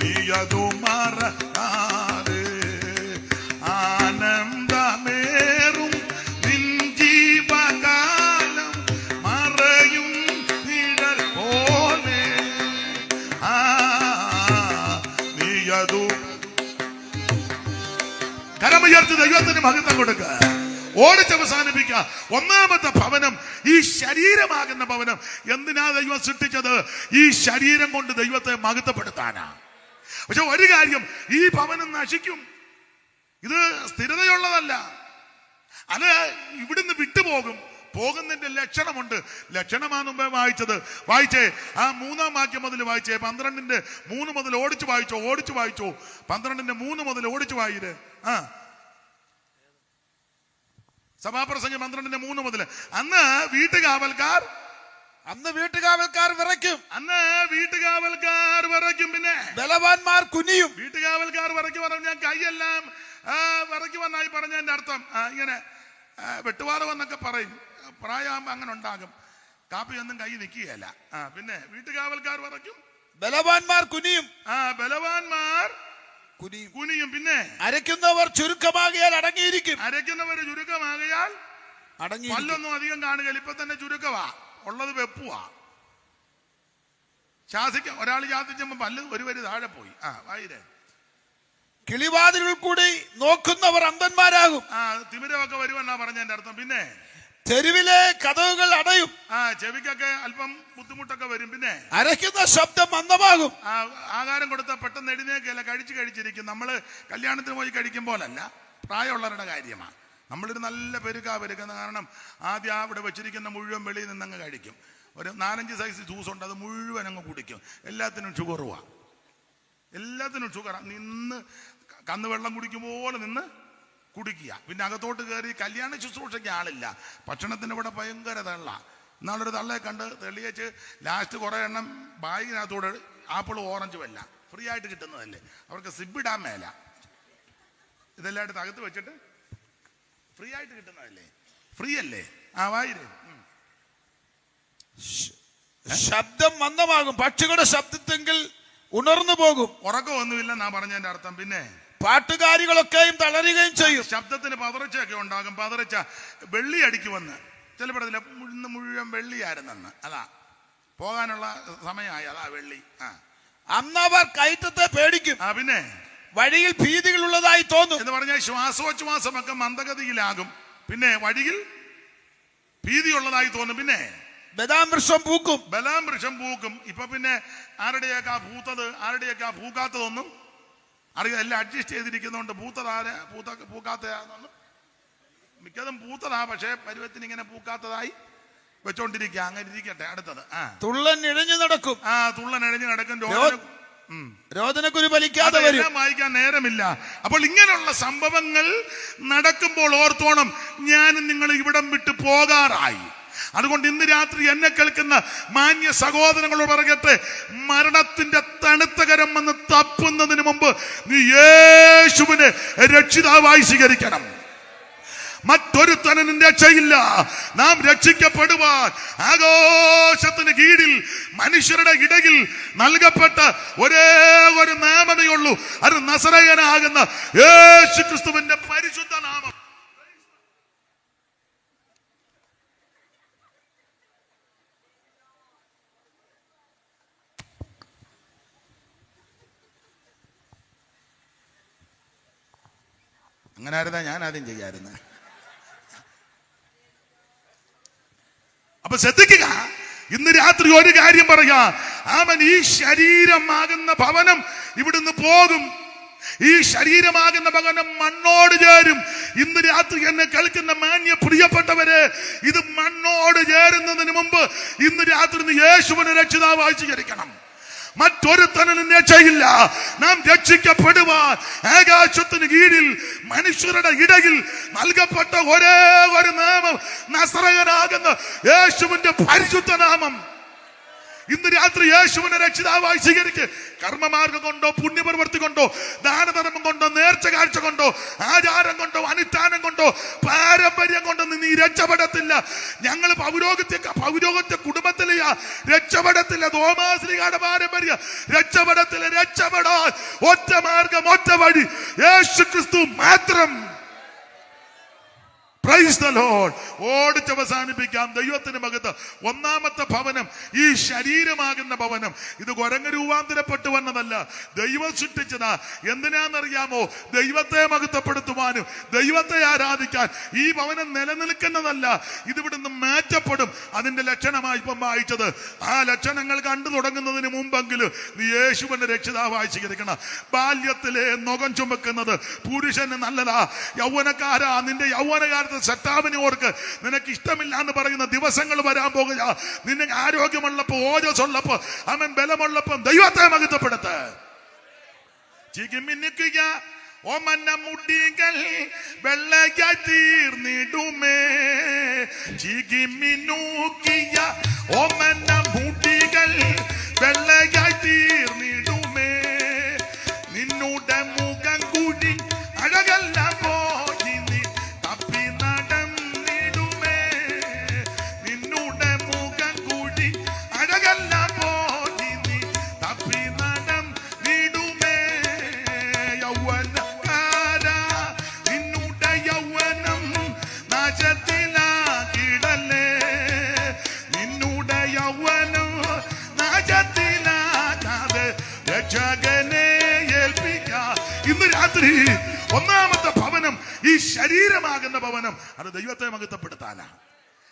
നീയതു മറക്കാതെ ആനന്ദമേറും നിൻ ജീവകാലം മറയും നിഴൽ പോലെ. നീയതു കരമുയർത്തി ദൈവത്തിന് മഹത്വം കൊടുക്കുക. ഓടിച്ചവസാനിപ്പിക്കുക. ഒന്നാമത്തെ ഭവനം ഈ ശരീരമാകുന്ന ഭവനം. എന്തിനാ ദൈവം സൃഷ്ടിച്ചത്? ഈ ശരീരം കൊണ്ട് ദൈവത്തെ മഹത്വപ്പെടുത്താനാ. പക്ഷെ ഒരു കാര്യം, ഈ ഭവനം നശിക്കും. ഇത് സ്ഥിരതയുള്ളതല്ല. അത് ഇവിടുന്ന് വിട്ടുപോകും. പോകുന്നതിന്റെ ലക്ഷണമുണ്ട്. ലക്ഷണമാണ് മുമ്പേ വായിച്ചേ. ആ 3-ാം വാക്യം മുതൽ വായിച്ചേ. 12:3 മുതൽ ഓടിച്ചു വായിച്ചോ. 12:3 മുതൽ ഓടിച്ചു വായിര്. സഭാപ്രസംഗം 12:3 മുതൽ. അന്ന് വീട്ടുകാവൽക്കാർ വിറയ്ക്കും. പിന്നെ ബലവാന്മാർ കുനിയും. വീട്ടുകാവൽക്കാർ വിറയ്ക്കും പറഞ്ഞാൽ കൈയെല്ലാം വിറയ്ക്കുമെന്നായി പറഞ്ഞതിന്റെ അർത്ഥം. ഇങ്ങനെ വെട്ടുവാറവെന്നൊക്കെ പറയും. പ്രായമാകുമ്പോ അങ്ങനെ ഉണ്ടാകും. കാപ്പിയൊന്നും കൈ നിൽക്കുകയല്ല. പിന്നെ വീട്ടുകാവൽക്കാർ വിറയ്ക്കും, ബലവാന്മാർ കുനിയും. ബലവാന്മാർ കുനിയും. പിന്നെ അരയ്ക്കുന്നവർ ചുരുക്കമാകിയാൽ അടങ്ങിയിരിക്കും. പല്ലൊന്നും അധികം കാണുകയില്ല. ഇപ്പൊ തന്നെ ചുരുക്കമാ ഉള്ളത്, വെപ്പുവാ. ഒരാൾ ശാസിച്ചപ്പോ പല്ല് ഒരു വരി താഴെ പോയി. വായിരേ. കിളിവാതിലുകൾ കൂടി നോക്കുന്നവർ അന്ധന്മാരാകും. തിമിരമൊക്കെ വരുമെന്നാ പറഞ്ഞതിന്റെ അർത്ഥം. പിന്നെ തെരുവിലെ കതവുകൾ അടയും. ചെവിക്കൊക്കെ അല്പം ബുദ്ധിമുട്ടൊക്കെ വരും. പിന്നെ അരയ്ക്കുന്ന ശബ്ദം മന്ദമാകും. ആഹാരം കൊടുത്ത പെട്ടെന്ന് എഴുന്നേക്കല്ല, കഴിച്ചിരിക്കും. നമ്മള് കല്യാണത്തിന് പോയി കഴിക്കും പോലല്ല, പ്രായമുള്ളവരുടെ കാര്യമാണ്. നമ്മളൊരു നല്ല പെരുക്കുന്ന കാരണം ആദ്യം അവിടെ വെച്ചിരിക്കുന്ന മുഴുവൻ വെളിയിൽ നിന്നങ്ങ് കഴിക്കും. ഒരു 4-5 സൈസ് ജ്യൂസ് ഉണ്ട്, അത് മുഴുവൻ അങ്ങ് കുടിക്കും. എല്ലാത്തിനും ഷുഗറുവാ. നിന്ന് കന്നുവെള്ളം കുടിക്കും പോലെ നിന്ന് കുടിക്കുക. പിന്നെ അകത്തോട്ട് കയറി കല്യാണ ശുശ്രൂഷയ്ക്ക് ആളില്ല. ഭക്ഷണത്തിന് ഇവിടെ ഭയങ്കര തള്ള. എന്നാളൊരു തള്ളയെ കണ്ട് തെളിയിച്ച് ലാസ്റ്റ് കുറേ എണ്ണം ബാഗിനകത്തൂടെ ആപ്പിൾ ഓറഞ്ചും എല്ലാം ഫ്രീ ആയിട്ട് കിട്ടുന്നതല്ലേ, അവർക്ക് സിബിടാൻ മേല. ഇതെല്ലാം എടുത്ത് അകത്ത് വെച്ചിട്ട് ഫ്രീ ആയിട്ട് കിട്ടുന്നതല്ലേ, ഫ്രീ അല്ലേ. ആ വായിരേ. ശബ്ദം മന്ദമാകും, പക്ഷികളുടെ ശബ്ദത്തെങ്കിൽ ഉണർന്നു പോകും. ഉറക്കമൊന്നുമില്ലെന്നാ പറഞ്ഞതിന്റെ അർത്ഥം. പിന്നെ പാട്ടുകാരികളൊക്കെയും തളരുകയും ചെയ്യും. ശബ്ദത്തിന് പതറിച്ചൊക്കെ ഉണ്ടാകും. പതറിച്ച വെള്ളി അടിക്കുമെന്ന് ചിലപ്പോഴതില്ല, ഇന്ന് മുഴുവൻ വെള്ളിയായിരുന്നെന്ന്. അതാ പോകാനുള്ള സമയമായി, അതാ വെള്ളി. അന്നവർ കയറ്റത്തെ പേടിക്കും. പിന്നെ വഴിയിൽ ഭീതികൾ ഉള്ളതായി തോന്നും എന്ന് പറഞ്ഞാൽ ശ്വാസോച്ഛ്വാസമൊക്കെ മന്ദഗതിയിലാകും. പിന്നെ വഴിയിൽ ഭീതിയുള്ളതായി തോന്നും. പിന്നെ ബദാം വൃക്ഷം പൂക്കും. ബലാം വൃക്ഷം പൂക്കും. ഇപ്പൊ പിന്നെ ആരുടെയൊക്കെ പൂത്തത് ആരുടെയൊക്കെ പൂക്കാത്തതൊന്നും അറിയാം. എല്ലാം അഡ്ജസ്റ്റ് ചെയ്തിരിക്കുന്നതുകൊണ്ട് പൂക്കാത്തതാണെന്നും മിക്കതും പൂത്തതാ, പക്ഷെ പരുവത്തിന് ഇങ്ങനെ പൂക്കാത്തതായി വെച്ചോണ്ടിരിക്കുക. അങ്ങനെ ഇരിക്കട്ടെ. അടുത്തത് തുള്ളൻ ഇഴഞ്ഞു നടക്കും. തുള്ളൻ ഇഴഞ്ഞു നടക്കും. രോദനക്കുരു വലിക്കാതെ വരും. വായിക്കാൻ നേരമില്ല. അപ്പോൾ ഇങ്ങനെയുള്ള സംഭവങ്ങൾ നടക്കുമ്പോൾ ഓർത്തോണം, ഞാനും നിങ്ങൾ ഇവിടം വിട്ട് പോകാറായി. അതുകൊണ്ട് ഇന്ന് രാത്രി എന്നെ കേൾക്കുന്ന മാന്യ സഹോദരങ്ങളോട് പറയട്ടെ, മരണത്തിന്റെ തണുത്ത കരം വന്ന് തപ്പുന്നതിന് മുമ്പ് നീ യേശുവിനെ രക്ഷിതാവായി സ്വീകരിക്കണം. മറ്റൊരുത്തനും രക്ഷയില്ല. നാം രക്ഷിക്കപ്പെടുവാൻ ആകാശത്തിന് കീഴിൽ മനുഷ്യരുടെ ഇടയിൽ നൽകപ്പെട്ട ഒരേ ഒരു നാമമേ ഉള്ളൂ. അത് നസറയനാകുന്ന യേശു ക്രിസ്തുവിന്റെ പരിശുദ്ധ നാമം. അങ്ങനെ ആയിരുന്നാ ഞാൻ ആദ്യം ചെയ്യാറുണ്ട്. അപ്പൊ ശ്രദ്ധിക്കുക, ഇന്ന് രാത്രി ഒരു കാര്യം പറയാ, അവൻ ഈ ശരീരമാകുന്ന ഭവനം ഇവിടുന്ന് പോകും. ഈ ശരീരമാകുന്ന ഭവനം മണ്ണോട് ചേരും. ഇന്ന് രാത്രി എന്നെ കേൾക്കുന്ന മാന്യ പ്രിയപ്പെട്ടവരെ, ഇത് മണ്ണോട് ചേരുന്നതിന് മുമ്പ് ഇന്ന് രാത്രി യേശുവിനെ രക്ഷിതാവായി സ്വീകരിക്കണം. മറ്റൊരുത്തനും രക്ഷയില്ല. നാം രക്ഷിക്കപ്പെടുവാൻ ആകാശത്തിന് കീഴിൽ മനുഷ്യരുടെ ഇടയിൽ നൽകപ്പെട്ട ഒരേ ഒരു നാമം നസറയനാകുന്ന യേശുവിന്റെ പരിശുദ്ധ നാമം. ഇന്ന് രാത്രി യേശുവിനെ രക്ഷിതാവായി സ്വീകരിക്കുക. കർമ്മമാർഗം കൊണ്ടോ പുണ്യപ്രവൃത്തി കൊണ്ടോ ദാനധർമ്മം കൊണ്ടോ നേർച്ച കാഴ്ച കൊണ്ടോ ആചാരം കൊണ്ടോ അനുഷ്ഠാനം കൊണ്ടോ പാരമ്പര്യം കൊണ്ടോ നീ രക്ഷപ്പെടത്തില്ല. ഞങ്ങൾ പൗരോഹിത്യ കുടുംബത്തിലെയാ രക്ഷപ്പെടത്തില്ല. തോമാശ്രീകാരുടെ പാരമ്പര്യം രക്ഷപ്പെടത്തില്ല. രക്ഷപ്പെടാൻ ഒറ്റ മാർഗം, ഒറ്റ വഴി, യേശു ക്രിസ്തു മാത്രം. Praise the Lord. ഓടിച്ച് അവസാനിപ്പിക്കാം. ദൈവത്തിന് മഹത്വം. ഒന്നാമത്തെ ഭവനം ഈ ശരീരമാകുന്ന ഭവനം. ഇത് കുരങ്ങ് രൂപാന്തരപ്പെട്ടു വന്നതല്ല, ദൈവം സൃഷ്ടിച്ചതാ. എന്തിനാണെന്നറിയാമോ? ദൈവത്തെ മഹത്വപ്പെടുത്തുവാനും ദൈവത്തെ ആരാധിക്കാൻ. ഈ ഭവനം നിലനിൽക്കുന്നതല്ല, ഇതിവിടുന്ന് മാറ്റപ്പെടും. അതിന്റെ ലക്ഷണമായി ഇപ്പം വായിച്ചത്. ആ ലക്ഷണങ്ങൾ കണ്ടു തുടങ്ങുന്നതിന് മുമ്പെങ്കിലും നീ യേശുവിന്റെ രക്ഷിതാവായി സ്വീകരിക്കണം. ബാല്യത്തിലെ നുകം ചുമക്കുന്നത് പുരുഷന് നല്ലതാ. യൗവനക്കാരാ, നിന്റെ യൗവനകാലത്ത് സത്താവിനെ ഓർക്ക്. നിനക്ക് ഇഷ്ടമില്ല എന്ന് പറയുന്ന ദിവസങ്ങൾ വരാൻ പോകുക. നിനക്ക് ആരോഗ്യമുള്ളപ്പോ, ഓജസ് ഉള്ളപ്പോ, അവൻ ബലമുള്ളപ്പം ദൈവത്തെ മഹത്വപ്പെടുത്ത. ചികിമിന്നിക്കുക ഓമന്ന മുടികൾ വെള്ളയായി തീർന്നിടുമേ. ചികിമിന്നൂക്കിയ ഓമന്ന മുടികൾ വെള്ളയായി തീർന്നിടുമേ. നിന്നുടെ മുഖം കൂടി അഴകല്ല പോയി നീ തപ്പി നടന്നിടുമേ. നിന്നുടെ മുഖം കൂടി അഴകല്ല പോയി നീ തപ്പി നടന്നിടുമേ. യൗവനക്കാരാ, നിന്നുടെ യൗവനം നാശത്തിലാകിടലേ. നിന്നുടെ യൗവനം നാശത്തിലാകാതെ രക്ഷകനെ ഏൽപ്പിക്കാം. ഇന്ന് രാത്രി ഒന്നാമത്തെ ഭവനം ഈ ശരീരമാകുന്ന ഭവനം, അത് ദൈവത്തെ മഹത്വപ്പെടുത്താനാ.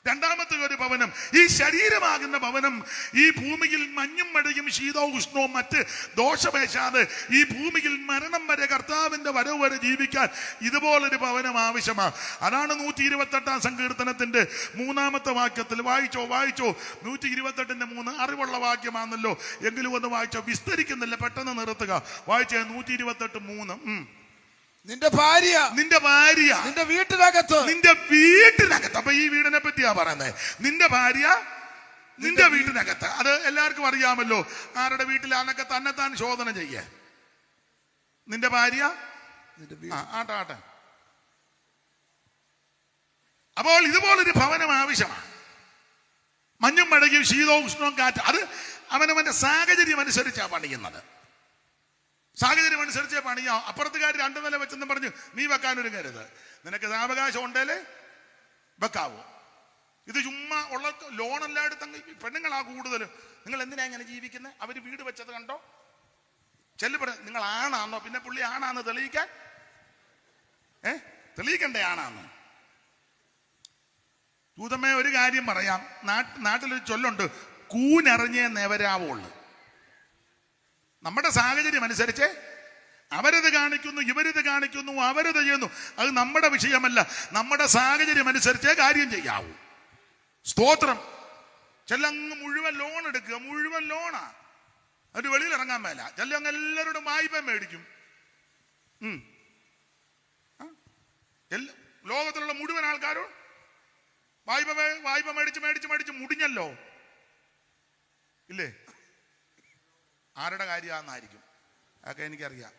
രണ്ടാമത്തെ ഒരു ഭവനം, ഈ ശരീരമാകുന്ന ഭവനം ഈ ഭൂമിയിൽ മഞ്ഞും മഴയും ശീതവും ഉഷ്ണവും മറ്റ് ദോഷമേശാതെ ഈ ഭൂമിയിൽ മരണം വരെ കർത്താവിന്റെ വരവ് വരെ ജീവിക്കാൻ ഇതുപോലൊരു ഭവനം ആവശ്യമാണ്. അതാണ് 128 സങ്കീർത്തനത്തിന്റെ 3-ാമത്തെ വാക്യത്തിൽ. വായിച്ചോ 128:3 അറിവുള്ള വാക്യമാണല്ലോ, എങ്കിലും ഒന്ന് വായിച്ചോ. വിസ്തരിക്കുന്നില്ല, പെട്ടെന്ന് നിർത്തുക. വായിച്ചോ 128:3. നിന്റെ ഭാര്യ നിന്റെ വീട്ടിനകത്ത്. അപ്പൊ ഈ വീടിനെ പറ്റിയാ പറയുന്നത്. നിന്റെ ഭാര്യ നിന്റെ വീട്ടിനകത്ത്. അത് എല്ലാവർക്കും അറിയാമല്ലോ. ആരുടെ വീട്ടിലാണൊക്കെ തന്നെത്താൻ ശോധന ചെയ്യേ. നിന്റെ ഭാര്യ ആട്ടെ. അപ്പോൾ ഇതുപോലൊരു ഭവനം ആവശ്യമാണ്. മഞ്ഞും മഴയും ശീതോഷ്ണവും കാറ്റ്, അത് അവനവന്റെ സാഹചര്യം അനുസരിച്ചാണ് പണിയുന്നത്. സാഹചര്യം അനുസരിച്ചേ പണിയാ. അപ്പുറത്തുകാർ 2 നില വെച്ചെന്ന് പറഞ്ഞു നീ വെക്കാനൊരുങ്ങരുത്. നിനക്ക് സാവകാശം ഉണ്ടേലേ വെക്കാവൂ. ഇത് ചുമ്മാ ഉള്ള ലോൺ എല്ലായിടത്തും പെണ്ണുങ്ങളാ കൂടുതലും. നിങ്ങൾ എന്തിനാ ഇങ്ങനെ ജീവിക്കുന്നത്? അവര് വീട് വെച്ചത് കണ്ടോ? ചെല്ലു നിങ്ങൾ ആണാന്നോ? പിന്നെ പുള്ളി ആണാന്ന് തെളിയിക്കാൻ തെളിയിക്കണ്ടേ ആണാന്ന്? ദൂതമ്മേ ഒരു കാര്യം പറയാം. നാട്ടിലൊരു ചൊല്ലുണ്ട്, കൂനറിഞ്ഞേ നെവരാവുള്ളൂ. നമ്മുടെ സാഹചര്യം അനുസരിച്ച് അവരത് കാണിക്കുന്നു, ഇവരിത് കാണിക്കുന്നു, അവരത് ചെയ്യുന്നു. അത് നമ്മുടെ വിഷയമല്ല. നമ്മുടെ സാഹചര്യം അനുസരിച്ചേ കാര്യം ചെയ്യാവൂ. സ്തോത്രം. ചെല്ലങ്ങ് മുഴുവൻ ലോൺ എടുക്കുക, മുഴുവൻ ലോണാ. അത് വെളിയിൽ ഇറങ്ങാൻ മേല. ചെല്ലങ്ങ് എല്ലാവരോടും വായ്പ മേടിക്കും. ലോകത്തിലുള്ള മുഴുവൻ ആൾക്കാരും വായ്പ മേടിച്ച് മുടിഞ്ഞല്ലോ. ഇല്ലേ? ആരുടെ കാര്യമാണെന്നായിരിക്കും. അതൊക്കെ എനിക്കറിയാം.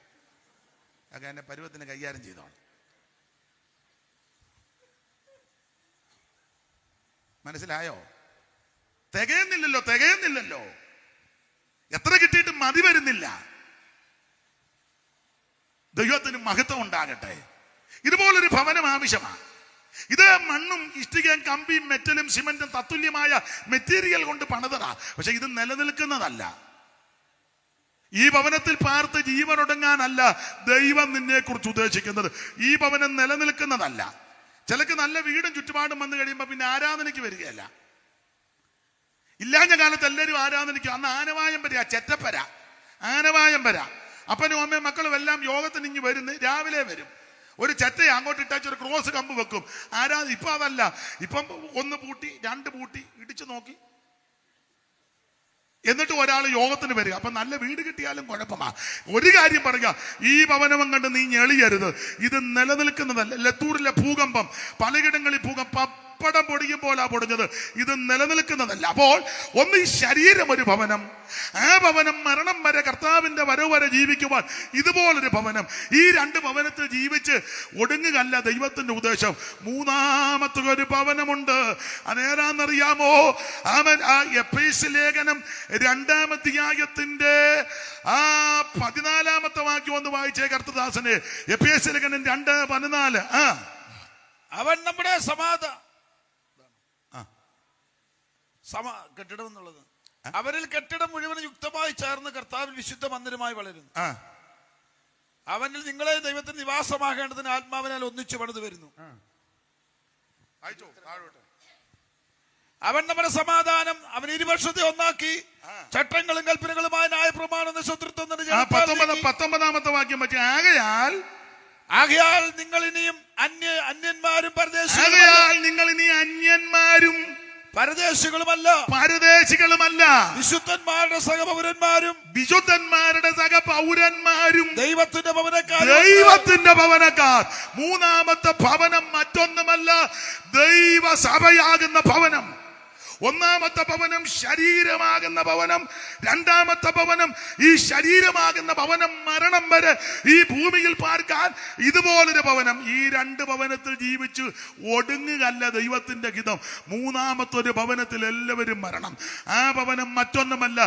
അതൊക്കെ എന്റെ പരുവത്തിന് കൈകാര്യം ചെയ്തോളാം. മനസ്സിലായോ? തികയുന്നില്ലല്ലോ. എത്ര കിട്ടിയിട്ടും മതി വരുന്നില്ല. ദൈവത്തിന് മഹത്വം ഉണ്ടാകട്ടെ. ഇതുപോലൊരു ഭവനം ആവശ്യമാണ്. ഇത് മണ്ണും ഇഷ്ടികയും കമ്പിയും മെറ്റലും സിമന്റും തത്തുല്യമായ മെറ്റീരിയൽ കൊണ്ട് പണിതടാ. പക്ഷെ ഇത് നിലനിൽക്കുന്നതല്ല. ഈ ഭവനത്തിൽ പാർത്ത് ജീവനൊടുങ്ങാനല്ല ദൈവം നിന്നെ കുറിച്ച് ഉദ്ദേശിക്കുന്നത്. ഈ ഭവനം നിലനിൽക്കുന്നതല്ല. ചിലക്ക് നല്ല വീടും ചുറ്റുപാടും വന്നു കഴിയുമ്പോ പിന്നെ ആരാധനയ്ക്ക് വരികയല്ല. ഇല്ലാഞ്ഞ കാലത്ത് എല്ലാവരും ആരാധനയ്ക്ക്. അന്ന് ആനവായം വരിക, ചെറ്റപ്പര, ആനവായം വര. അപ്പനും അമ്മയും മക്കളും എല്ലാം യോഗത്തിന് ഇങ്ങ് വരുന്നു. രാവിലെ വരും. ഒരു ചെറ്റയെ അങ്ങോട്ട് ഇട്ടാച്ച് ഒരു ക്രോസ് കമ്പ് വെക്കും. ഇപ്പൊ അതല്ല. ഇപ്പം 1 പൂട്ടി 2 പൂട്ടി ഇടിച്ചു നോക്കി എന്നിട്ട് ഒരാൾ യോഗത്തിന് വരിക. അപ്പൊ നല്ല വീട് കിട്ടിയാലും കുഴപ്പമാ. ഒരു കാര്യം പറയുക, ഈ ഭവനം കണ്ട് നീ ഞെളിയരുത്. ഇത് നിലനിൽക്കുന്നതല്ല. ലത്തൂരിലെ ഭൂകമ്പം, പലയിടങ്ങളിൽ ഭൂകമ്പം പപ്പടം പൊടിയും പോലാ പൊടിഞ്ഞത്. ഇത് നിലനിൽക്കുന്നതല്ല. അപ്പോൾ ഒന്ന് ഈ ശരീരം ഒരു ഭവനം, ആ ഭവനം മരണം വരെ കർത്താവിന്റെ വരവ് വരെ ജീവിക്കുവാൻ ഇതുപോലൊരു ഭവനം. ഈ 2 ഭവനത്തിൽ ജീവിച്ച് ഒടുങ്ങുകയല്ല ദൈവത്തിന്റെ ഉദ്ദേശം. 3-ാമത്തെ ഒരു ഭവനമുണ്ട്. അതേതാണെന്നറിയാമോ? അവൻ ആ എഫേസ്യ ലേഖനം 2-ാം അധ്യായത്തിന്റെ 14-ാമത്തെ വാക്യം ഒന്ന് വായിച്ചേ കർത്തദാസനെ. എഫേസ്യ ലേഖനം 2:14. അവൻ നമ്മുടെ കെട്ടിടം എന്നുള്ളത് അവരിൽ കെട്ടിടം മുഴുവൻ യുക്തമായി ചേർന്ന് കർത്താവിൽ വിശുദ്ധ മന്ദിരമായി വളരുന്നു. അവനിൽ നിങ്ങളെ ദൈവത്തിന് നിവാസമാകേണ്ടതിന് ആത്മാവിനാൽ ഒന്നിച്ചു പണിത് വരുന്നു. അവൻ നമ്മുടെ സമാധാനം. അവൻ ഇരുപക്ഷത്തെ ഒന്നാക്കി ചട്ടങ്ങളും കൽപ്പനകളുമായ ന്യായപ്രമാണം ശത്രുത്വം 19-ാമത്തെ വാക്യം പറ്റി. ആകയാൽ നിങ്ങൾ ഇനിയും അന്യന്മാരും പരദേശികളുമല്ല വിശുദ്ധന്മാരുടെ സഹപൗരന്മാരും ദൈവത്തിന്റെ ഭവനക്കാർ. 3-ാമത്തെ ഭവനം മറ്റൊന്നുമല്ല, ദൈവസഭയാകുന്ന ഭവനം. 1-ാമത്തെ ഭവനം ശരീരമാകുന്ന ഭവനം. 2-ാമത്തെ ഭവനം ഈ ശരീരമാകുന്ന ഭവനം മരണം വരെ ഈ ഭൂമിയിൽ പാർക്കാൻ ഇതുപോലൊരു ഭവനം. ഈ 2 ഭവനത്തിൽ ജീവിച്ച് ഒടുങ്ങുകയല്ല ദൈവത്തിന്റെ ഹിതം. 3-ാമത്തെ ഒരു ഭവനത്തിൽ എല്ലാവരും മരണം. ആ ഭവനം മറ്റൊന്നുമല്ല,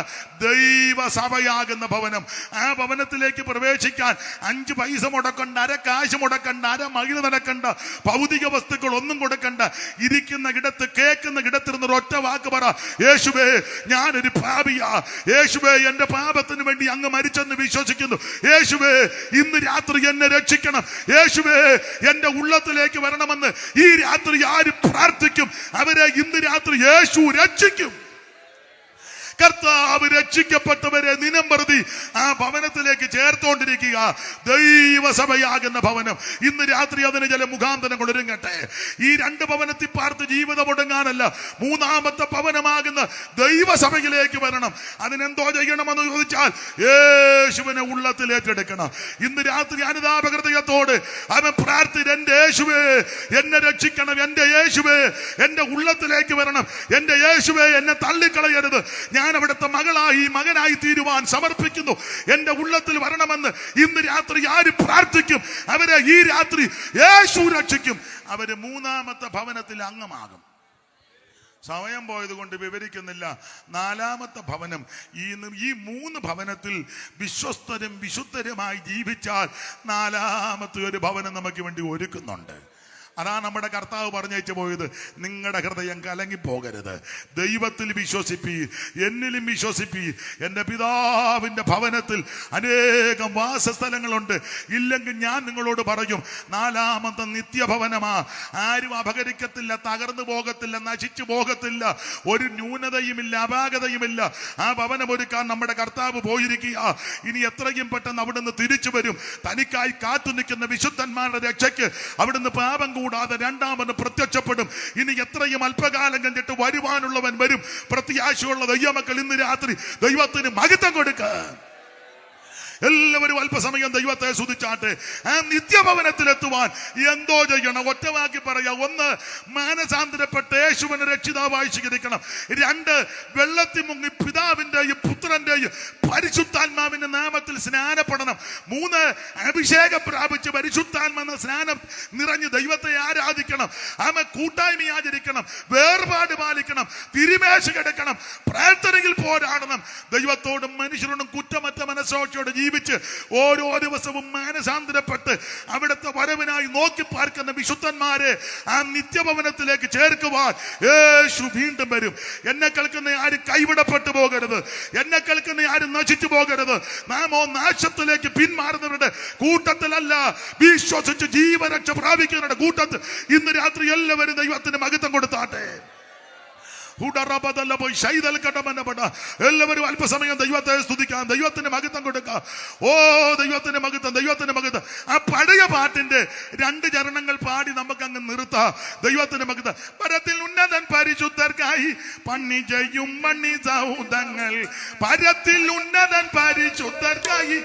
ദൈവസഭയാകുന്ന ഭവനം. ആ ഭവനത്തിലേക്ക് പ്രവേശിക്കാൻ 5 പൈസ മുടക്കണ്ട, 1 കാശ് മുടക്കണ്ട, 1 മൈൽ നടക്കണ്ട, ഭൗതിക വസ്തുക്കൾ ഒന്നും കൊടുക്കണ്ട. ഇരിക്കുന്ന ഇടത്ത്, കേൾക്കുന്ന ഇടത്തിരുന്ന് ഒറ്റ വാക്ക് പറ, യേശുവേ ഞാനൊരു പാപിയാ. യേശുവേ എന്റെ പാപത്തിന് വേണ്ടി അങ്ങ് മരിച്ചെന്ന് വിശ്വസിക്കുന്നു. യേശുവേ ഇന്ന് രാത്രി എന്നെ രക്ഷിക്കണം. യേശുവേ എന്റെ ഉള്ളത്തിലേക്ക് വരണമെന്ന് ഈ രാത്രി ആര് പ്രാർത്ഥിക്കും, അവരെ ഇന്ന് രാത്രി യേശു രക്ഷിക്കും. കർത്താവ് രക്ഷിക്കപ്പെട്ടവരെ ദിനംപ്രതി ആ ഭവനത്തിലേക്ക് ചേർത്തോണ്ടിരിക്കുക. ദൈവസഭയാകുന്ന ഭവനം ഇന്ന് രാത്രി അതിന് ചില മുഖാന്തരം കൊണ്ടൊരുങ്ങട്ടെ. ഈ രണ്ട് ഭവനത്തിൽ പാർത്ത് ജീവിതം ഒടുങ്ങാനല്ല, മൂന്നാമത്തെ ഭവനമാകുന്ന ദൈവസഭയിലേക്ക് വരണം. അതിനെന്തോ ചെയ്യണമെന്ന് ചോദിച്ചാൽ യേശുവിനെ ഉള്ളത്തിൽ ഏറ്റെടുക്കണം. ഇന്ന് രാത്രി അനുതാപഹൃദയത്തോട് അവൻ പ്രാർത്ഥിച്ച്, എന്റെ യേശുവേ എന്നെ രക്ഷിക്കണം, എന്റെ യേശുവേ എന്റെ ഉള്ളത്തിലേക്ക് വരണം, എന്റെ യേശുവേ എന്നെ തള്ളിക്കളയരുത്, ഞാൻ അവിടുത്തെ മകളായി മകനായി തീരുവാൻ സമർപ്പിക്കുന്നു, എന്റെ ഉള്ളത്തിൽ വരണമെന്ന് ഇന്ന് രാത്രി ആര് പ്രാർത്ഥിക്കും അവരെ ഈ രാത്രി യേശു രക്ഷിക്കും. അവര് മൂന്നാമത്തെ ഭവനത്തിൽ അംഗമാകും. സമയം പോയത് കൊണ്ട് വിവരിക്കുന്നില്ല. നാലാമത്തെ ഭവനം, ഈ മൂന്ന് ഭവനത്തിൽ വിശ്വസ്തരും വിശുദ്ധരുമായി ജീവിച്ചാൽ നാലാമത്തെ ഒരു ഭവനം നമുക്ക് വേണ്ടി ഒരുക്കുന്നുണ്ട്. അതാണ് നമ്മുടെ കർത്താവ് പറഞ്ഞേച്ചു പോയത്. നിങ്ങളുടെ ഹൃദയം കലങ്ങിപ്പോകരുത്, ദൈവത്തിൽ വിശ്വസിപ്പി, എന്നിലും വിശ്വസിപ്പി. എൻ്റെ പിതാവിൻ്റെ ഭവനത്തിൽ അനേകം വാസസ്ഥലങ്ങളുണ്ട്. ഇല്ലെങ്കിൽ ഞാൻ നിങ്ങളോട് പറയും, നാലാമത്തെ നിത്യഭവനമാ. ആരും അപകരിക്കത്തില്ല, തകർന്നു പോകത്തില്ല, നശിച്ചു പോകത്തില്ല, ഒരു ന്യൂനതയുമില്ല, അപാകതയുമില്ല. ആ ഭവനം ഒരുക്കാൻ നമ്മുടെ കർത്താവ് പോയിരിക്കുക. ഇനി എത്രയും പെട്ടെന്ന് അവിടുന്ന് തിരിച്ചു വരും. തനിക്കായി കാത്തു നിൽക്കുന്ന വിശുദ്ധന്മാരുടെ രക്ഷയ്ക്ക് അവിടുന്ന് പാപം കൂടാതെ രണ്ടാമത് പ്രത്യക്ഷപ്പെടും. ഇനി എത്രയും അല്പകാലം കണ്ടിട്ട് വരുവാനുള്ളവൻ വരും. പ്രത്യാശയുള്ള ദൈവമക്കൾ ഇന്ന് രാത്രി ദൈവത്തിന് മഹത്വം കൊടുക്കുക. എല്ലാവരും അല്പസമയം ദൈവത്തെ സ്തുതിച്ചാട്ടെ. ആ നിത്യഭവനത്തിലെത്തുവാൻ എന്തോ ചെയ്യണം? ഒറ്റവാക്കി പറയാം. ഒന്ന്, മാനസാന്തരപ്പെട്ട് യേശുവിനെ രക്ഷിതാവായി സ്വീകരിക്കണം. രണ്ട്, വെള്ളത്തിൽ മുങ്ങി പിതാവിന്റെയും പുത്രന്റെയും പരിശുദ്ധാത്മാവിന്റെ നാമത്തിൽ സ്നാനപ്പെടണം. മൂന്ന്, അഭിഷേകം പ്രാപിച്ച് പരിശുദ്ധാത്മാവെന്ന സ്നാനം നിറഞ്ഞ് ദൈവത്തെ ആരാധിക്കണം. ആമ കൂട്ടായ്മ ആചരിക്കണം, വേർപാട് പാലിക്കണം, തിരുമേശ കിടക്കണം, പ്രാർത്ഥനയിൽ പോരാടണം. ദൈവത്തോടും മനുഷ്യരോടും കുറ്റമറ്റ മനസ്സോച്ചയോട് ജീവിച്ച് ഓരോ ദിവസവും മാനസാന്തരപ്പെട്ട് അവിടുത്തെ വരവിനായി നോക്കി പാർക്കുന്ന വിശുദ്ധന്മാരെ ആ നിത്യഭവനത്തിലേക്ക് ചേർക്കുവാൻ യേശു വീണ്ടും വരും. എന്നെ കേൾക്കുന്ന ആരും കൈവിടപ്പെട്ടു പോകരുത്, എന്നെ കേൾക്കുന്ന ആരും നശിച്ചു പോകരുത്. നാമോ നാശത്തിലേക്ക് പിന്മാറുന്നവരുടെ കൂട്ടത്തിലല്ല, വിശ്വസിച്ച് ജീവരക്ഷ പ്രാപിക്കുന്നവരുടെ കൂട്ടത്തിൽ ഇന്ന് രാത്രി എല്ലാവരും ദൈവത്തിന് മഹത്വം കൊടുത്താട്ടെ. എല്ലാവരും അല്പസമയം ദൈവത്തെ സ്തുതിക്കാം, ദൈവത്തിന് മഹത്വം കൊടുക്കാം. ഓ ദൈവത്തിന് മഹത്വം, ദൈവത്തിന് മഹത്വം. ആ പഴയ പാട്ടിന്റെ രണ്ട് ചരണങ്ങൾ പാടി നമുക്ക് അങ്ങ് നിർത്താം. ദൈവത്തിന് മഹത്വം. പരത്തിൽ ഉന്നതൻ പരിശുദ്ധർക്കായി പണി ചെയ്യും മണി സൗധങ്ങൾ, പരത്തിൽ ഉന്നതൻ പരിശുദ്ധർക്കായി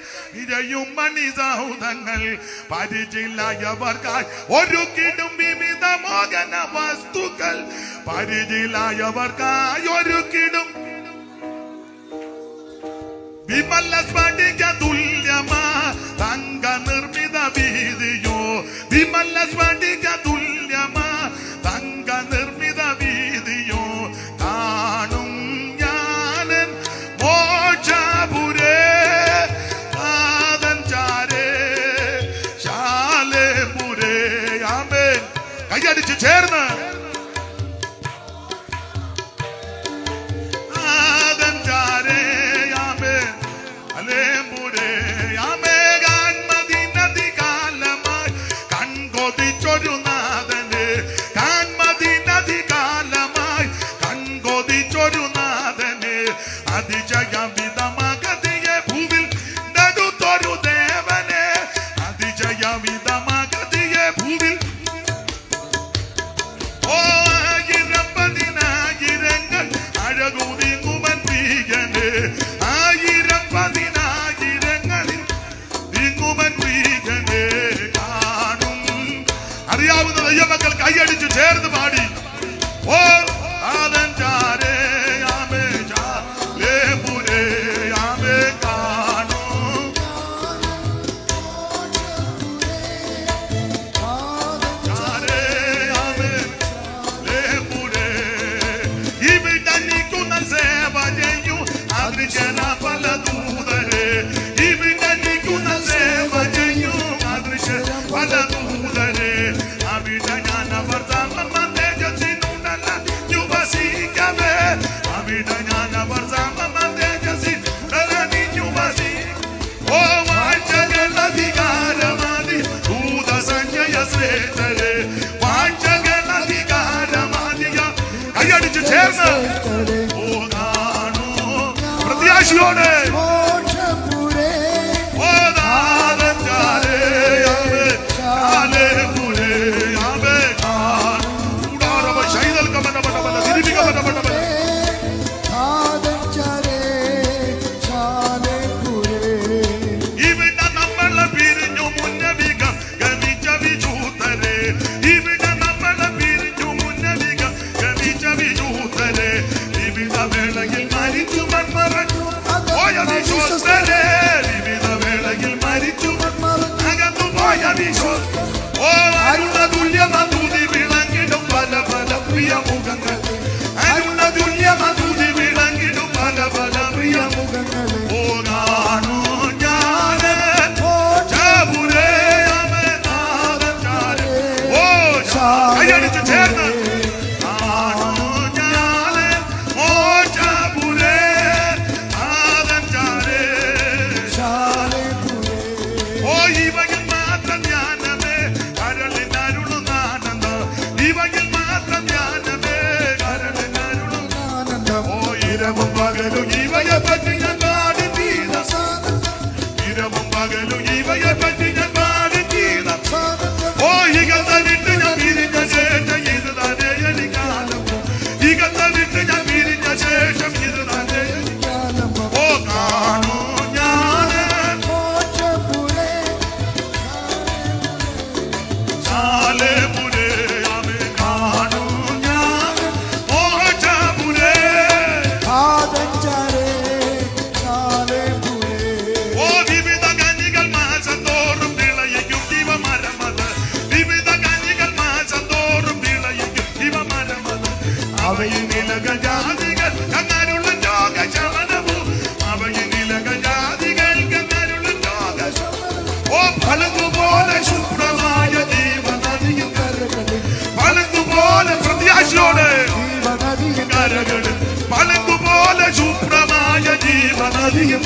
ചെയ്യും മണി സൗധങ്ങൾ, പരിചില്ലായവർക്കായി ഒരുക്കിടും വിവിധ മോഹന വസ്തുക്കൾ, പരിചില്ലായവർക്കായി ഒരുക്കിടും വിമല സ്ഫടിക തുല്യമാ തങ്ക നിർമ്മിത വീതിയോ, വിമല സ്ഫടിക തുല്യമാ തങ്ക നിർമ്മിത വീതിയോ, കാണും ഞാനൻ മോക്ഷപുരേ കാതൻ ചാരേ ശാലേപുരേ. ആമേൻ. കൈയടിച്ച് ചേർന്ന് അറിയാവുന്ന ദൈവമക്കൾ കൈയടിച്ചു ചേർന്ന് പാടി. ഓ ആദൻ ചാരേ ആമേ ചാലേപുരേ ആമേ കാണും ചാരേ ആമേ ലേപുരേ. ഇവിടനിക്കുന്ന സേവ ചെയ്യൂ അദൃശ്യന പല ദൂതരേ, ഇവിടനിക്കുന്ന സേവ ചെയ്യൂ അദൃശ്യ പല ദൂതരേ. അവിടെ ഞാൻ അവർ തേജസ്സിനുണ്ടല്ല യുവസിക്കവേ, അവിടെ ഞാൻ അവർ തേജസ്സിനുവസി. ഓ വാഴ്ചകൾ അധികാരമാതി ഭൂതസഞ്ജയ ശ്രേഷ്ഠരേ, വാഴ്ചകൾ അധികാരമാതിയ കൈയടിച്ച് ചേർന്ന്. ഓ കാണൂ പ്രത്യാശയോടെ മോക്ഷപുരേ ഓ നാഥൻ ചാരേ ആമേ ചാലേ പുരേ ആമേ കൂടാരവ ശൈതൽ കമന പടവല തിരുമി കമന പടവല ഇവിടെ നമ്മളെ പിരിഞ്ഞു മുന്നവികം ഗമിച്ച വിജൂതരെ ഇവിടെ നമ്മളെ പിരിഞ്ഞു മുന്നവികം ഗമിച്ച വിജൂതരെ വിവിധ വേളയിൽ മരിച്ചു മൺമറഞ്ഞു പോയ വിശ്വസ്തരെ വിവിധ വേളയിൽ മരിച്ചു അകന്നു പോയ വിശ്വസ്ത ഓ അരുണ തുല്യമധൂതി വിളങ്ങിടും പല പല പ്രിയ മുഖങ്ങൾ അരുണ തുല്യമധൂതി വിളങ്ങിടും പല പല പ്രിയ മുഖങ്ങൾ ഓ കാണൂ ഞാന് ചാപുരേ ആമേ നാഥൻ ചാരേ ഓ കൈയടിച്ച് ചേർന്ന് കാണൂ ഞാന് ഓ ചാപുരേ നാഥൻ ചാരേ ഓ ഇവയിൽ മാത്രം ധ്യാനമേ കരളിനരുളുന്നാനന്ദ ഇവയിൽ മാത്രം ധ്യാനമേ കരളിനരുളുന്നാനന്ദ ഓ ഇരവും പകലും ഇവയെ പറ്റി ഞാൻ പാടി തീര ഇരവും പകലും ഇവയെ പറ്റി ഞാൻ പാടി തീര ഓ ഇകത്തെ വിട്ട് ഞാൻ പിരിഞ്ഞ ശേഷം ഇത് തന്നെ എനിക്കാലം ഇകത്തെ വിട്ട് ഞാൻ പിരിഞ്ഞ ശേഷം ഇത് തന്നെ ഓ കാണൂ ഞാന് ചാലേ പുരേ ആമേ കാണൂ ഞാൻ മോക്ഷപുരേ ഓ വിവിധ കനികൾ മാസം തോറും വിളയിക്കും ജീവമരമത് വിവിധ കനികൾ മാസം തോറും വിളയിക്കും ജീവമരമത് അവയിൽ നിലക ജാതികൾ കണ്ണരുള്ള രോഗ ശമനവും അവയിൽ നിലക ജാതികൾ കണ്ണരുള്ള രോഗ ഓ ഫലതുപോലെ ശുഭ്രമായ ജീവനദിയും ഫലതുപോലെ പ്രത്യാശയോടെ കരകളും ഫലതുപോലെ ശുഭ്രമായ ജീവനദിയും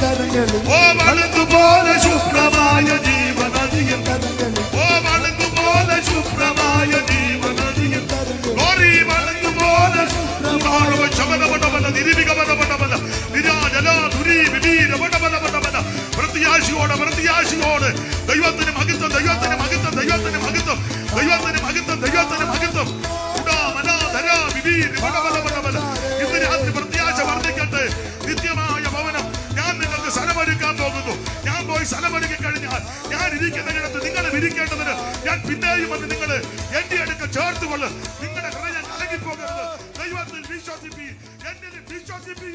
ഓ വളർന്നുപോലെ ശുഭ്രമായ ജീവനദിയും ഓ വളർന്നുപോലെ ശുഭ്രമായ ജീവനദിയും ലോറി വളർന്നുപോലെ ശമനപടമല്ല നിരീപികപടമല്ല നിരാജല ദുരീ വിവീര പടമല്ല പ്രത്യാശയോടെ പ്രത്യാശയോടെ ദൈവത്തിന് മഹത്വം ദൈവത്തിന് മഹത്വം ദൈവത്തിന് മഹത്വം ദൈവത്തിന് മഹത്വം ദൈവത്തിന് മഹത്വം ഇന്ന് രാത്രി പ്രത്യാശ വർദ്ധിക്കട്ടെ നിത്യമായ ഭവനം ഞാൻ നിങ്ങൾക്ക് സ്ഥലമൊരുക്കാൻ പോകുന്നു ഞാൻ പോയി സ്ഥലമൊരുക്കി കഴിഞ്ഞാൽ ഞാൻ ഇരിക്കുന്നിടത്ത് നിങ്ങൾ ഇരിക്കേണ്ടതിന് ഞാൻ പിന്നെയും വന്ന് നിങ്ങൾ എന്റെ അടുക്ക ചേർത്തുകൊള്ളു നിങ്ങളുടെ ഹൃദയം കലങ്ങിപ്പോകരുത് ദൈവത്തിൽ വിശ്വസിപ്പി എന്നിൽ വിശ്വസിപ്പി